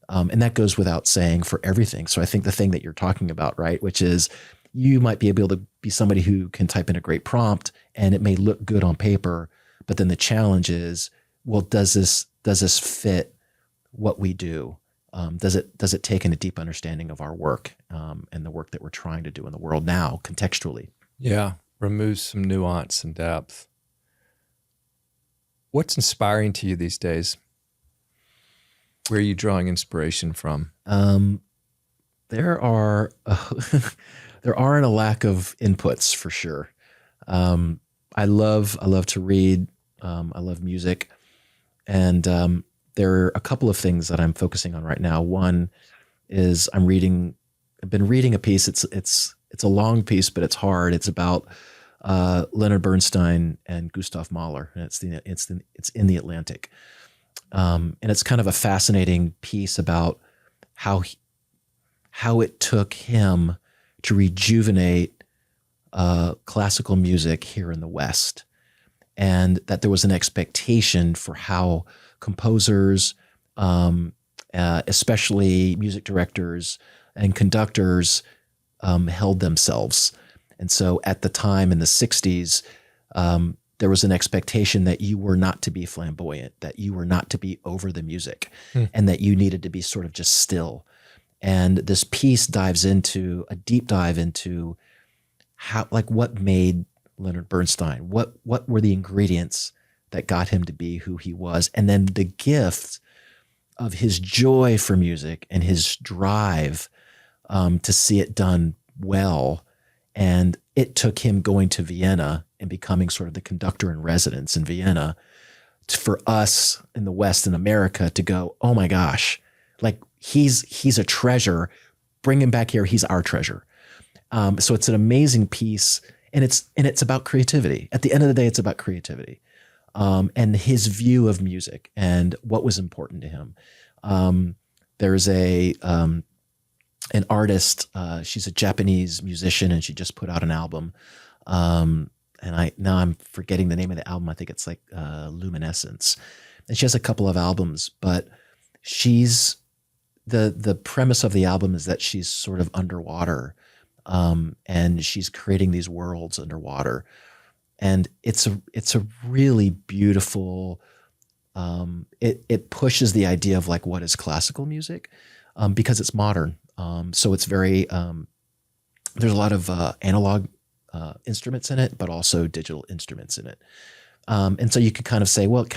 And that goes without saying for everything. So I think the thing that you're talking about, right, which is you might be able to be somebody who can type in a great prompt and it may look good on paper, but then the challenge is, well, does this fit what we do? Does it take in a deep understanding of our work and the work that we're trying to do in the world now contextually? Yeah, removes some nuance and depth. What's inspiring to you these days? Where are you drawing inspiration from? There aren't a lack of inputs for sure. I love to read. I love music, and there are a couple of things that I'm focusing on right now. One is I've been reading a piece. It's a long piece, but it's hard. It's about Leonard Bernstein and Gustav Mahler, and it's in the Atlantic. And it's kind of a fascinating piece about how it took him to rejuvenate classical music here in the West, and that there was an expectation for how composers, especially music directors and conductors, held themselves. And so at the time in the 60s, there was an expectation that you were not to be flamboyant, that you were not to be over the music, and that you needed to be sort of just still. And this piece dives into a deep dive into how, like, what made Leonard Bernstein, what were the ingredients that got him to be who he was, and then the gift of his joy for music and his drive to see it done well. And it took him going to Vienna and becoming sort of the conductor in residence in Vienna for us in the West in America to go, oh my gosh, like he's a treasure. Bring him back here. He's our treasure. So it's an amazing piece, and it's about creativity. At the end of the day, it's about creativity and his view of music and what was important to him. There's an artist. She's a Japanese musician, and she just put out an album. And I'm forgetting the name of the album. I think it's like Luminescence. And she has a couple of albums, but she's the premise of the album is that she's sort of underwater, and she's creating these worlds underwater. And it's a really beautiful. It pushes the idea of like what is classical music, because it's modern. So it's very, there's a lot of analog instruments in it, but also digital instruments in it. And so you could kind of say, well, it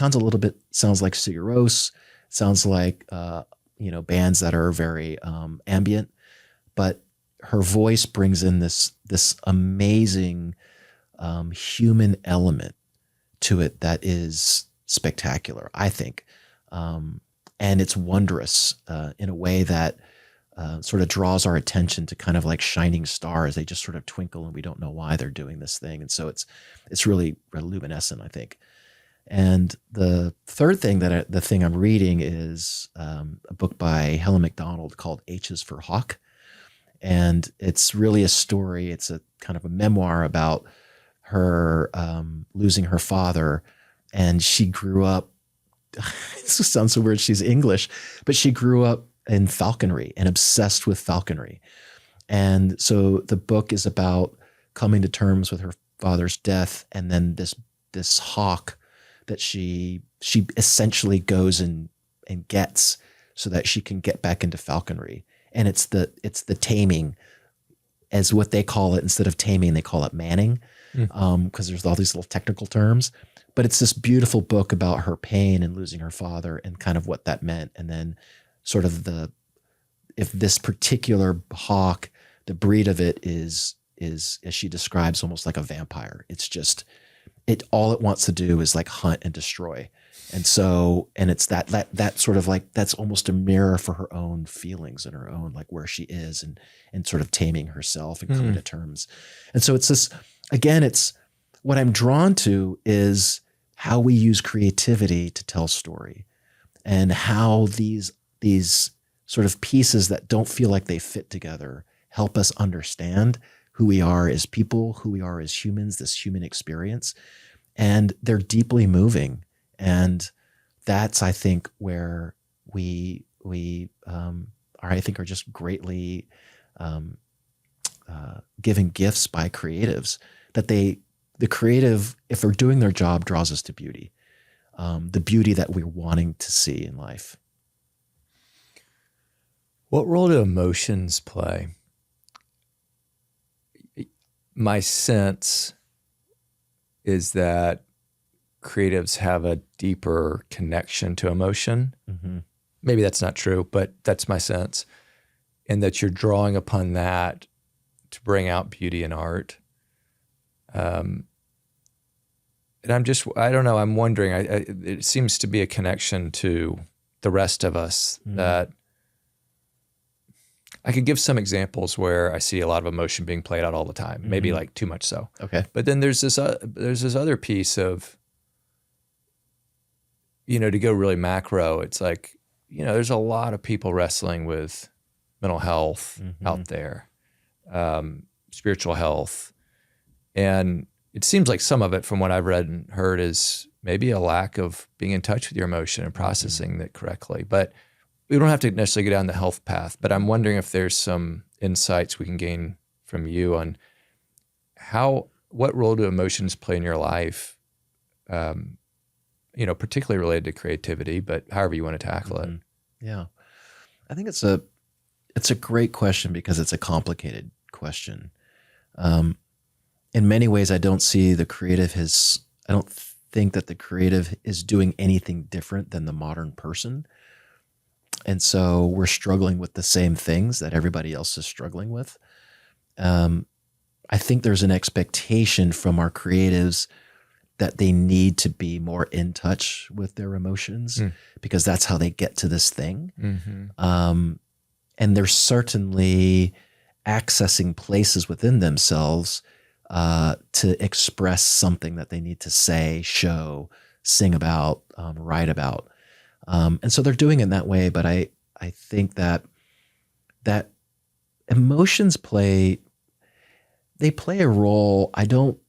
sounds like Sigur Rós, sounds like, bands that are very ambient, but her voice brings in this amazing human element to it that is spectacular, I think. And it's wondrous in a way that sort of draws our attention to kind of like shining stars. They just sort of twinkle and we don't know why they're doing this thing. And so it's really luminescent, I think. And the third thing the thing I'm reading is a book by Helen MacDonald called H is for Hawk. And it's really a story. It's a kind of a memoir about her losing her father. And she grew up, it sounds so weird, she's English, but she grew up in falconry and obsessed with falconry. And so the book is about coming to terms with her father's death, and then this hawk that she essentially goes and gets so that she can get back into falconry. And it's the taming, as what they call it. Instead of taming, they call it manning, because there's all these little technical terms. But it's this beautiful book about her pain and losing her father and kind of what that meant. And then sort of if this particular hawk, the breed of it is, as she describes, almost like a vampire. It's just, all it wants to do is like hunt and destroy. And so, and it's that sort of like, that's almost a mirror for her own feelings and her own, like where she is and sort of taming herself and coming to terms. And so it's this, again, it's what I'm drawn to is how we use creativity to tell story, and how these sort of pieces that don't feel like they fit together help us understand who we are as people, who we are as humans, this human experience. And they're deeply moving. And that's, I think, where we are just greatly given gifts by creatives, that the creative, if they're doing their job, draws us to beauty, the beauty that we're wanting to see in life. What role do emotions play? My sense is that creatives have a deeper connection to emotion. Mm-hmm. Maybe that's not true, but that's my sense. And that you're drawing upon that to bring out beauty in art. And I don't know, I'm wondering, it seems to be a connection to the rest of us, that I could give some examples where I see a lot of emotion being played out all the time, maybe like too much so. Okay. But then there's this other piece of, to go really macro, it's like, there's a lot of people wrestling with mental health out there, spiritual health. And it seems like some of it, from what I've read and heard, is maybe a lack of being in touch with your emotion and processing that correctly. But we don't have to necessarily go down the health path, but I'm wondering if there's some insights we can gain from you on what role do emotions play in your life, particularly related to creativity, but however you want to tackle it. Yeah. I think it's a great question because it's a complicated question. In many ways, I don't think that the creative is doing anything different than the modern person. And so we're struggling with the same things that everybody else is struggling with. I think there's an expectation from our creatives that they need to be more in touch with their emotions because that's how they get to this thing. And they're certainly accessing places within themselves to express something that they need to say, show, sing about, write about. And so they're doing it in that way, but I think that emotions play a role. I don't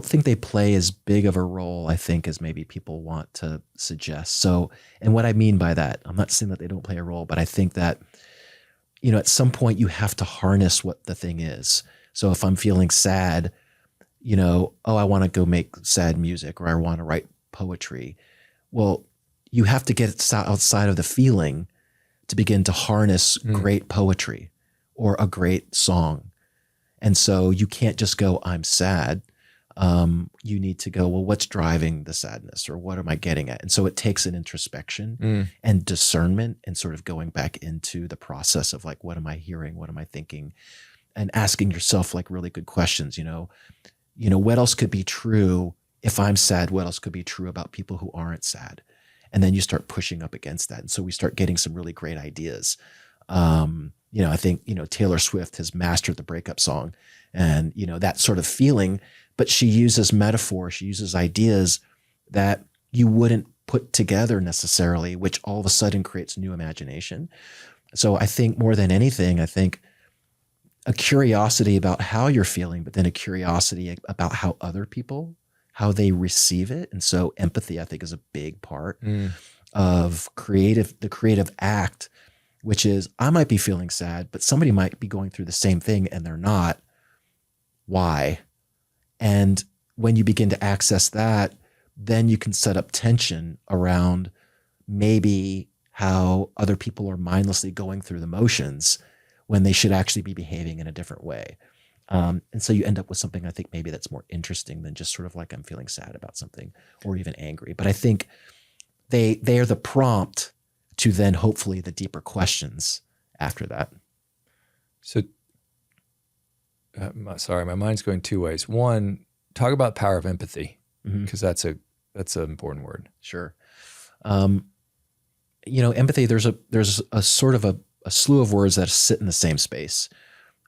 think they play as big of a role, I think, as maybe people want to suggest. So, and what I mean by that, I'm not saying that they don't play a role, but I think that, at some point you have to harness what the thing is. So if I'm feeling sad, I want to go make sad music, or I want to write poetry. Well, you have to get outside of the feeling to begin to harness great poetry or a great song. And so you can't just go, I'm sad. You need to go, well, what's driving the sadness, or what am I getting at? And so it takes an introspection and discernment and sort of going back into the process of like, what am I hearing? What am I thinking? And asking yourself like really good questions, what else could be true if I'm sad? What else could be true about people who aren't sad? And then you start pushing up against that. And so we start getting some really great ideas. I think, Taylor Swift has mastered the breakup song and, that sort of feeling, but she uses metaphor, she uses ideas that you wouldn't put together necessarily, which all of a sudden creates new imagination. So I think more than anything, I think a curiosity about how you're feeling, but then a curiosity about how other people, how they receive it. And so empathy, I think, is a big part of the creative act, which is I might be feeling sad, but somebody might be going through the same thing and they're not. Why? And when you begin to access that, then you can set up tension around maybe how other people are mindlessly going through the motions when they should actually be behaving in a different way. And so you end up with something I think maybe that's more interesting than just sort of like I'm feeling sad about something or even angry. But I think they are the prompt to then hopefully the deeper questions after that. So, my mind's going two ways. One, talk about power of empathy, because that's an important word. Sure. Empathy, there's a sort of a slew of words that sit in the same space.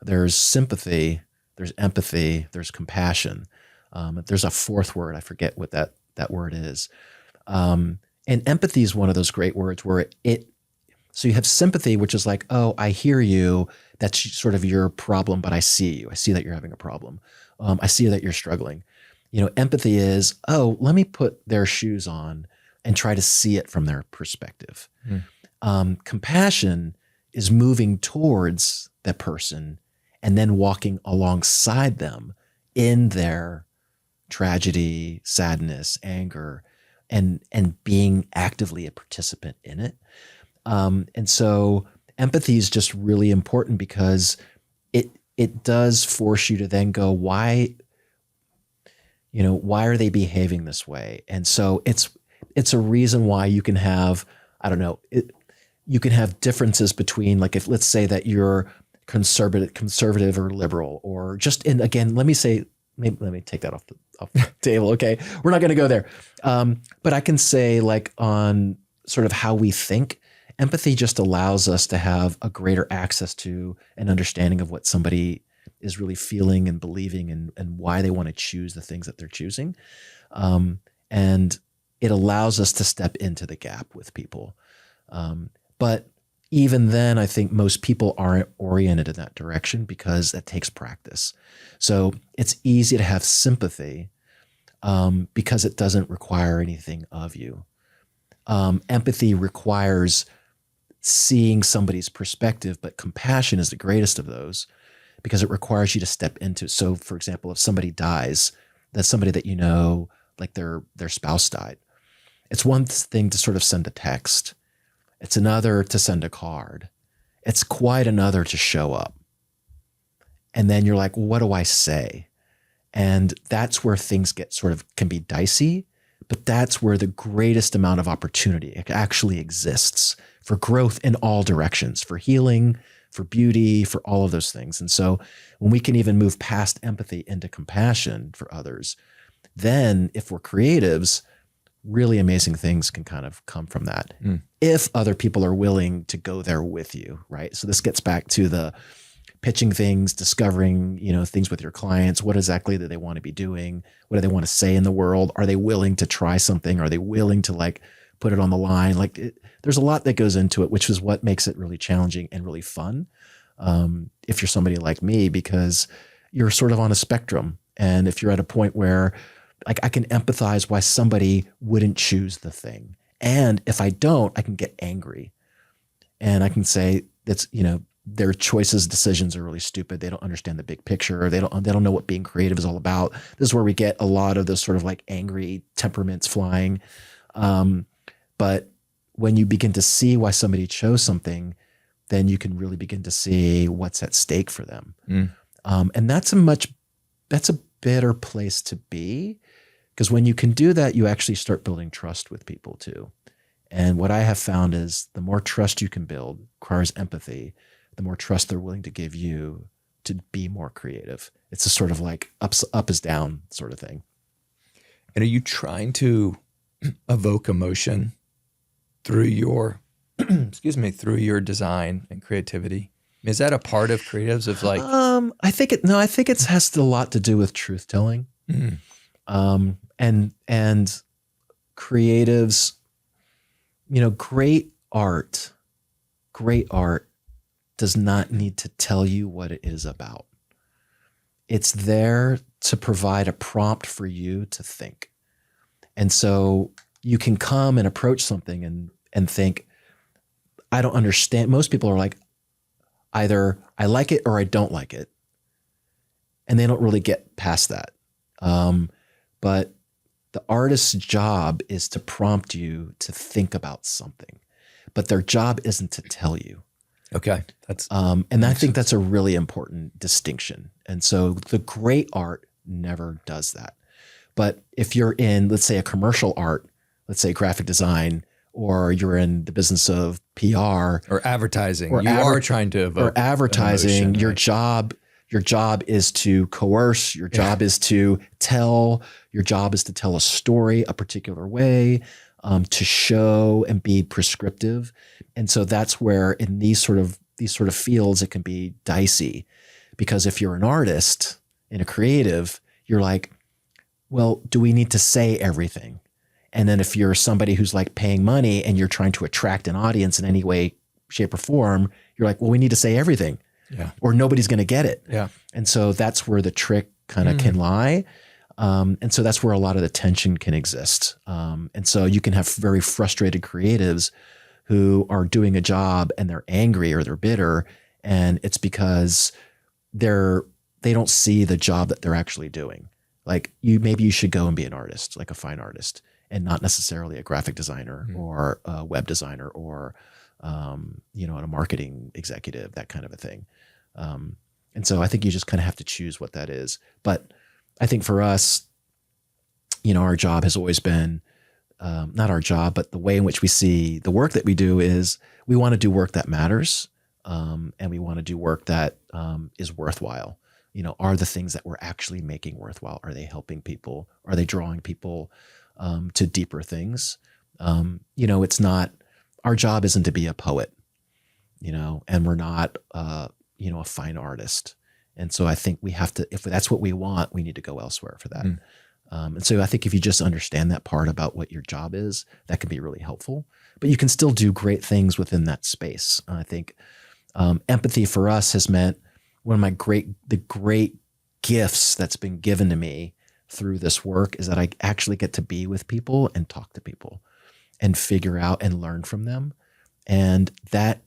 There's sympathy, there's empathy, there's compassion. There's a fourth word. I forget what that word is. And empathy is one of those great words where so you have sympathy, which is like, oh, I hear you. That's sort of your problem, but I see you. I see that you're having a problem. I see that you're struggling. Empathy is, oh, let me put their shoes on and try to see it from their perspective. Compassion is moving towards that person and then walking alongside them in their tragedy, sadness, anger, and being actively a participant in it. And so empathy is just really important because it does force you to then go, why are they behaving this way? And so it's a reason why you can have, you can have differences between, like, if let's say that you're conservative or liberal, or just again, let me take that off the table. Okay. We're not going to go there. But I can say, like, on sort of how we think, empathy just allows us to have a greater access to an understanding of what somebody is really feeling and believing and why they want to choose the things that they're choosing. And it allows us to step into the gap with people. But even then, I think most people aren't oriented in that direction because it takes practice. So it's easy to have sympathy because it doesn't require anything of you. Empathy requires seeing somebody's perspective, but compassion is the greatest of those because it requires you to step into it. So, for example, if somebody dies, that's somebody that like their spouse died. It's one thing to sort of send a text. It's another to send a card. It's quite another to show up. And then you're like, what do I say? And that's where things can be dicey, but that's where the greatest amount of opportunity actually exists for growth in all directions, for healing, for beauty, for all of those things. And so when we can even move past empathy into compassion for others, then if we're creatives, really amazing things can kind of come from that. If other people are willing to go there with you, right? So this gets back to the pitching things, discovering, things with your clients. What exactly do they want to be doing? What do they want to say in the world? Are they willing to try something? Are they willing to put it on the line? There's a lot that goes into it, which is what makes it really challenging and really fun. If you're somebody like me, because you're sort of on a spectrum. And if you're at a point where I can empathize why somebody wouldn't choose the thing. And if I don't, I can get angry. And I can say that's, their decisions are really stupid. They don't understand the big picture. Or they don't know what being creative is all about. This is where we get a lot of those sort of angry temperaments flying. But when you begin to see why somebody chose something, then you can really begin to see what's at stake for them. And that's a better place to be, because when you can do that, you actually start building trust with people too. And what I have found is the more trust you can build requires empathy, the more trust they're willing to give you to be more creative. It's a sort of up is down sort of thing. And are you trying to evoke emotion through your excuse me, through your design and creativity? Is that a part of creatives of like? I think it has a lot to do with truth telling. Mm, And creatives, great art does not need to tell you what it is about. It's there to provide a prompt for you to think. And so you can come and approach something and think, I don't understand. Most people are like, either I like it or I don't like it. And they don't really get past that. But the artist's job is to prompt you to think about something, but their job isn't to tell you. okay. And I think that's a really important distinction. And so the great art never does that. But if you're in, let's say, a commercial art, let's say graphic design, or you're in the business of PR or advertising, you are trying to evoke or advertising, emotion, your right? job is to coerce, your job is to tell, your job is to tell a story a particular way, to show and be prescriptive. And so that's where in these sort of fields, it can be dicey, because if you're an artist and a creative, you're like, well, do we need to say everything? And then if you're somebody who's like paying money and you're trying to attract an audience in any way, shape, or form, you're like, well, we need to say everything, or nobody's going to get it. Yeah. And so that's where the trick kind of can lie. And so that's where a lot of the tension can exist. And so you can have very frustrated creatives who are doing a job and they're angry or they're bitter. And it's because they don't see the job that they're actually doing. Like maybe you should go and be an artist, like a fine artist, and not necessarily a graphic designer or a web designer or, a marketing executive, that kind of a thing. And so I think you just kind of have to choose what that is. But I think for us, our job has always been, not our job, but the way in which we see the work that we do is we want to do work that matters. And we want to do work that is worthwhile. Are the things that we're actually making worthwhile? Are they helping people? Are they drawing people to deeper things? It's not, our job isn't to be a poet, and we're not, a fine artist. And so I think we have to, if that's what we want, we need to go elsewhere for that. And so I think if you just understand that part about what your job is, that can be really helpful. But you can still do great things within that space. I think empathy for us has meant one of the great gifts that's been given to me through this work is that I actually get to be with people and talk to people and figure out and learn from them. And that,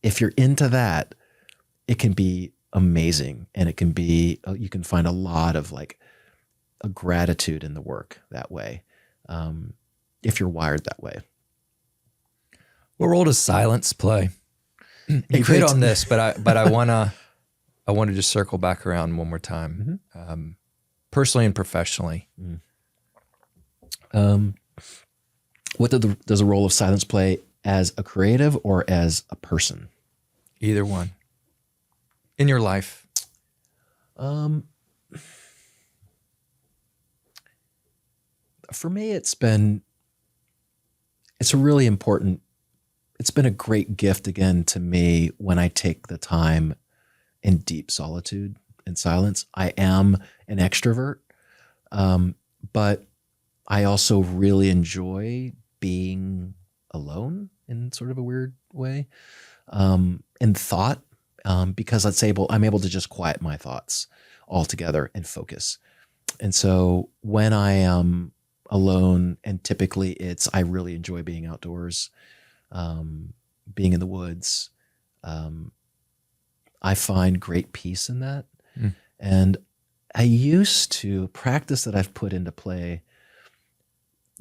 if you're into that, it can be amazing. And it can be, you can find a lot of like a gratitude in the work that way, if you're wired that way. What role does silence play? You hit on this, but I want to just circle back around one more time, personally and professionally. What does a role of silence play as a creative or as a person? Either one. In your life. For me, it's been a great gift again to me when I take the time in deep solitude and silence. I am an extrovert, but I also really enjoy being alone in sort of a weird way, in thought, because I'm able to just quiet my thoughts altogether and focus. And so when I am alone, and typically I really enjoy being outdoors, being in the woods. I find great peace in that. And I used to practice that I've put into play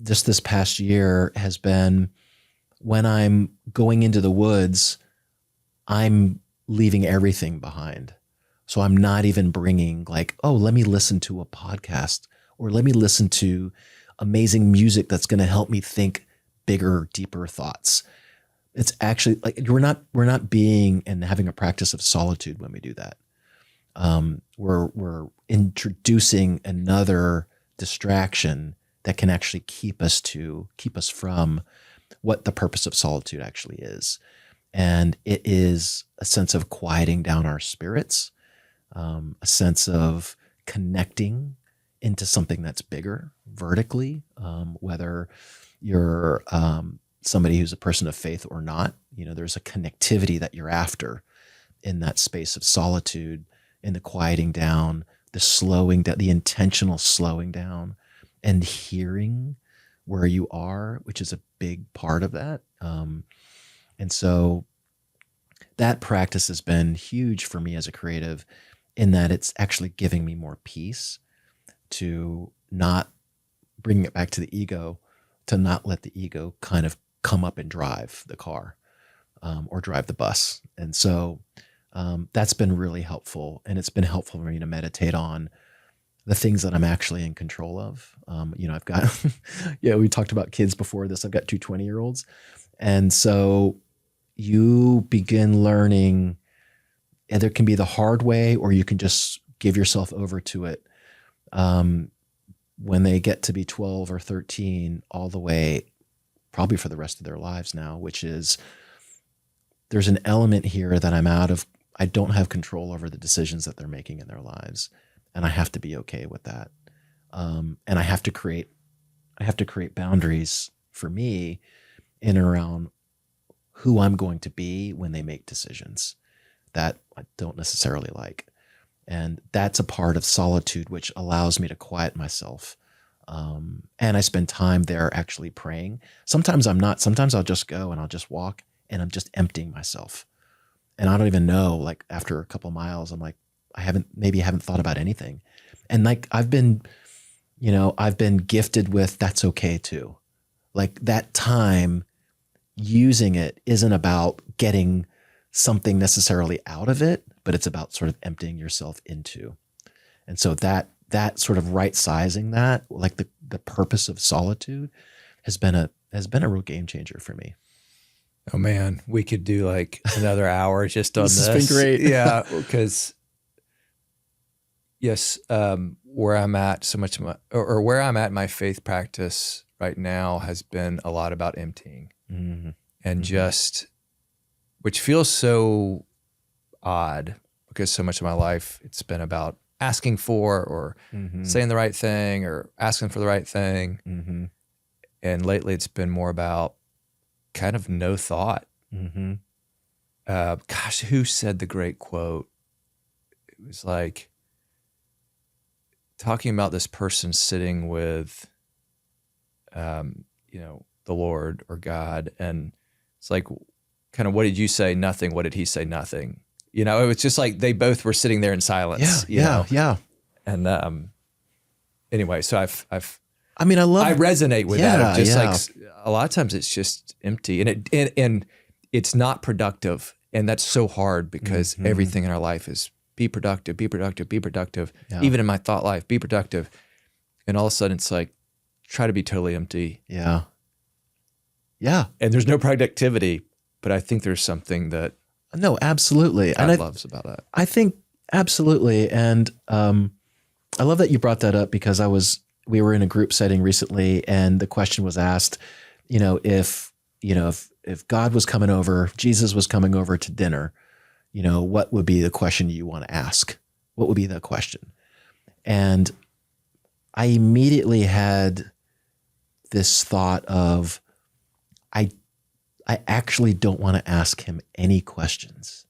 just this past year has been when I'm going into the woods, I'm leaving everything behind. So I'm not even bringing like, oh, let me listen to a podcast or let me listen to amazing music that's going to help me think bigger, deeper thoughts. It's actually like we're not being and having a practice of solitude when we do that. We're introducing another distraction that can actually keep us from what the purpose of solitude actually is. And it is a sense of quieting down our spirits, a sense of connecting into something that's bigger vertically, whether you're somebody who's a person of faith or not. There's a connectivity that you're after in that space of solitude, in the quieting down, the slowing down, the intentional slowing down, and hearing where you are, which is a big part of that. And so that practice has been huge for me as a creative, in that it's actually giving me more peace, to not bringing it back to the ego, to not let the ego kind of come up and drive the car, or drive the bus. And so that's been really helpful. And it's been helpful for me to meditate on the things that I'm actually in control of. I've got, we talked about kids before this. I've got two 20-year-olds. And so you begin learning, and there can be the hard way, or you can just give yourself over to it. When they get to be 12 or 13, all the way, probably for the rest of their lives now, which is, there's an element here that I don't have control over the decisions that they're making in their lives. And I have to be okay with that. And I have to create boundaries for me in and around who I'm going to be when they make decisions that I don't necessarily like. And that's a part of solitude, which allows me to quiet myself. And I spend time there actually praying. Sometimes I'm not. Sometimes I'll just go and I'll just walk, and I'm just emptying myself. And I don't even know, like after a couple of miles, I'm like, I haven't thought about anything. And like, I've been gifted with, that's okay too. Like that time, using it isn't about getting something necessarily out of it, but it's about sort of emptying yourself into. And so that sort of right sizing that, like the purpose of solitude has been a real game changer for me. Oh man, we could do like another hour just on this. This has been great. Yeah, because yes, where I'm at so much of where I'm at in my faith practice right now has been a lot about emptying, and just, which feels so odd, because so much of my life it's been about asking for, or saying the right thing, or asking for the right thing, and lately it's been more about kind of no thought. Gosh, who said the great quote? It was like talking about this person sitting with, the Lord or God, and it's like, kind of, what did you say? Nothing. What did he say? Nothing. It was just like they both were sitting there in silence. Yeah. And anyway, so I I resonate with that. Just like a lot of times it's just empty, and it's not productive, and that's so hard, because everything in our life is be productive, be productive, be productive. Yeah. Even in my thought life, be productive, and all of a sudden it's like try to be totally empty. Yeah. And there's no productivity, but I think there's something that absolutely God loves about that. I think absolutely, and I love that you brought that up, because we were in a group setting recently, and the question was asked, if God was coming over, Jesus was coming over to dinner, what would be the question you want to ask? What would be the question? And I immediately had this thought of, I actually don't want to ask him any questions,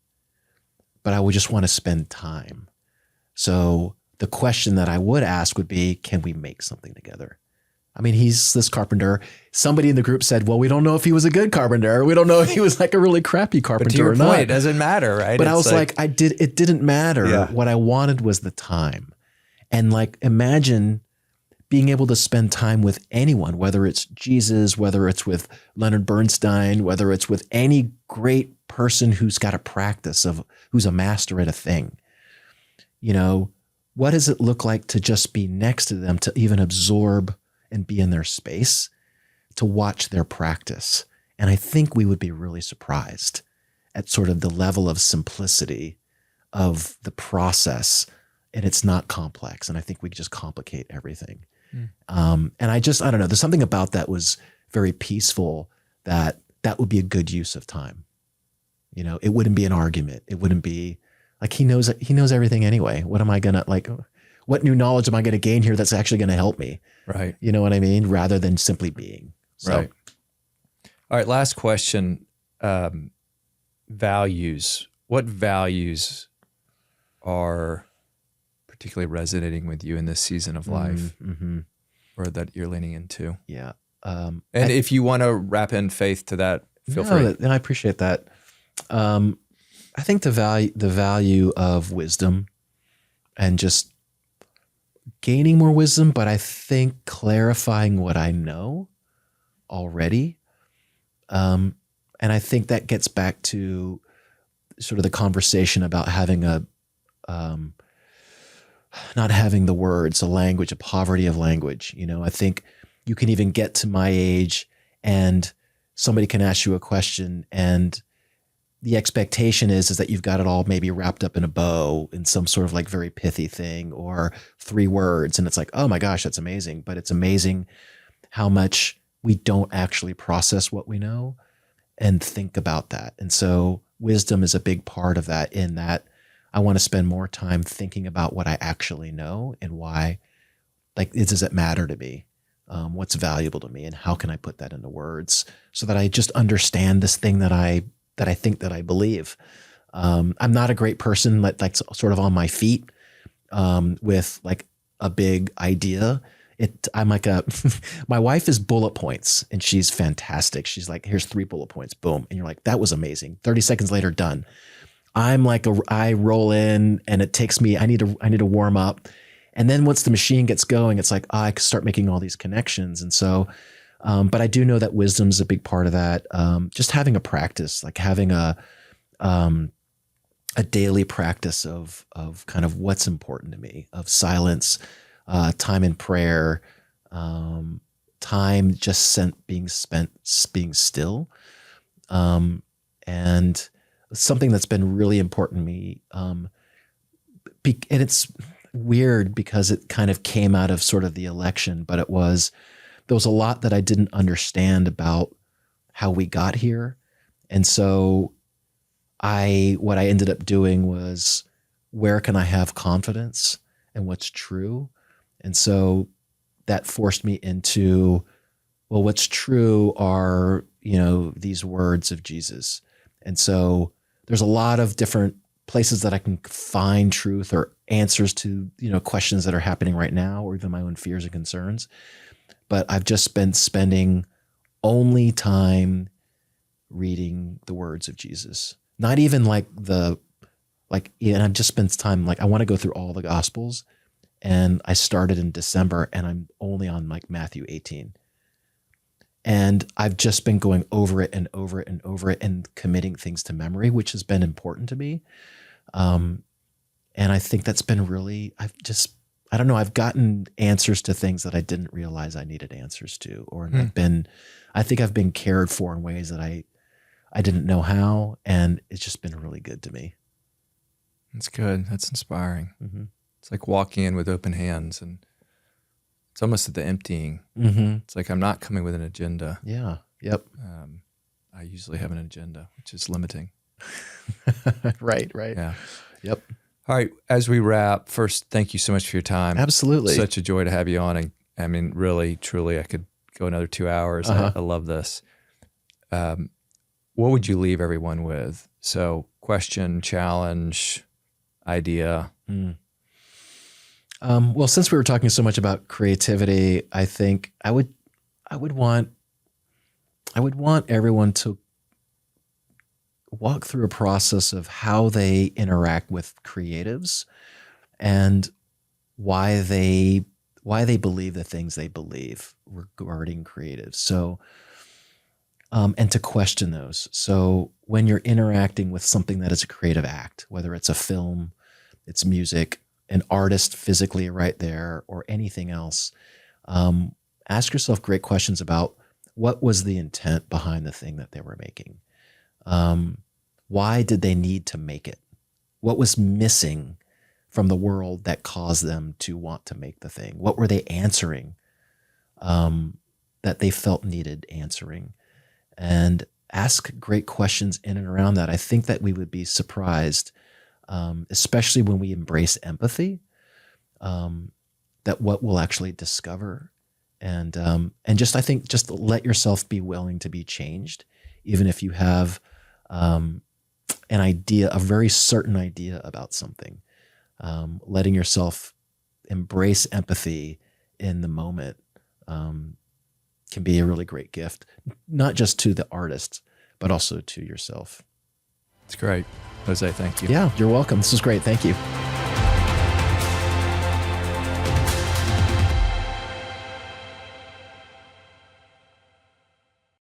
but I would just want to spend time. So the question that I would ask would be, can we make something together? I mean, he's this carpenter. Somebody in the group said, well, we don't know if he was a good carpenter. We don't know if he was like a really crappy carpenter, but to your or point, not. it doesn't matter, right? But I was like, it didn't matter. Yeah. What I wanted was the time. And like, imagine being able to spend time with anyone, whether it's Jesus, whether it's with Leonard Bernstein, whether it's with any great person who's got a practice who's a master at a thing. What does it look like to just be next to them, to even absorb and be in their space, to watch their practice? And I think we would be really surprised at sort of the level of simplicity of the process, and it's not complex. And I think we just complicate everything. And I don't know, there's something about that was very peaceful, that would be a good use of time. You know, it wouldn't be an argument. It wouldn't be like, he knows everything anyway. What am I going to like, what new knowledge am I going to gain here that's actually going to help me? Right. You know what I mean? Rather than simply being. So. Right. All right. Last question. Values. What values are particularly resonating with you in this season of life, or that you're leaning into? Yeah. And if you want to wrap in faith to that, feel free. And I appreciate that. I think the value of wisdom and just gaining more wisdom, but I think clarifying what I know already. And I think that gets back to sort of the conversation about having not having the words, a language, a poverty of language. You know, I think you can even get to my age and somebody can ask you a question and the expectation is that you've got it all maybe wrapped up in a bow in some sort of like very pithy thing or 3 words. And it's like, oh my gosh, that's amazing. But it's amazing how much we don't actually process what we know and think about that. And so wisdom is a big part of that, in that I want to spend more time thinking about what I actually know and why, like, does it matter to me? What's valuable to me, and how can I put that into words so that I just understand this thing that I think that I believe. I'm not a great person like sort of on my feet with like a big idea. I'm like my wife is bullet points and she's fantastic. She's like, here's 3 bullet points, boom. And you're like, that was amazing. 30 seconds later, done. I'm like, I roll in and it takes me, I need to warm up. And then once the machine gets going, it's like, I can start making all these connections. And so, but I do know that wisdom is a big part of that. Just having a practice, like having a daily practice of kind of what's important to me, of silence, time in prayer, time just being spent being still. And something that's been really important to me. And it's weird because it kind of came out of sort of the election, but there was a lot that I didn't understand about how we got here. And so what I ended up doing was, where can I have confidence and what's true? And so that forced me into, well, what's true are, these words of Jesus. And so there's a lot of different places that I can find truth or answers to, questions that are happening right now, or even my own fears and concerns. But I've just been spending only time reading the words of Jesus. Not even and I've just spent time, like, I want to go through all the Gospels. And I started in December and I'm only on like Matthew 18. And I've just been going over it and over it and over it and committing things to memory, which has been important to me. And I think that's been really, I don't know, I've gotten answers to things that I didn't realize I needed answers to, or I think I've been cared for in ways that I didn't know how. And it's just been really good to me. That's good. That's inspiring. Mm-hmm. It's like walking in with open hands, and it's almost at the emptying. Mm-hmm. It's like, I'm not coming with an agenda. Yeah. Yep. I usually have an agenda, which is limiting. Right. Yeah. Yep. All right. As we wrap, first, thank you so much for your time. Absolutely. Such a joy to have you on. And I mean, really, truly, I could go another 2 hours. Uh-huh. I love this. What would you leave everyone with? So, question, challenge, idea. Well, since we were talking so much about creativity, I think I would want everyone to walk through a process of how they interact with creatives and why they believe the things they believe regarding creatives. So, and to question those. So when you're interacting with something that is a creative act, whether it's a film, it's music, an artist physically right there, or anything else, ask yourself great questions about what was the intent behind the thing that they were making. Why did they need to make it? What was missing from the world that caused them to want to make the thing? What were they answering that they felt needed answering? and ask great questions in and around that. I think that we would be surprised, especially when we embrace empathy, that what we'll actually discover. And I think just let yourself be willing to be changed, even if you have an idea, a very certain idea about something. Letting yourself embrace empathy in the moment can be a really great gift, not just to the artist, but also to yourself. It's great. Jose, thank you. Yeah, you're welcome. This was great. Thank you.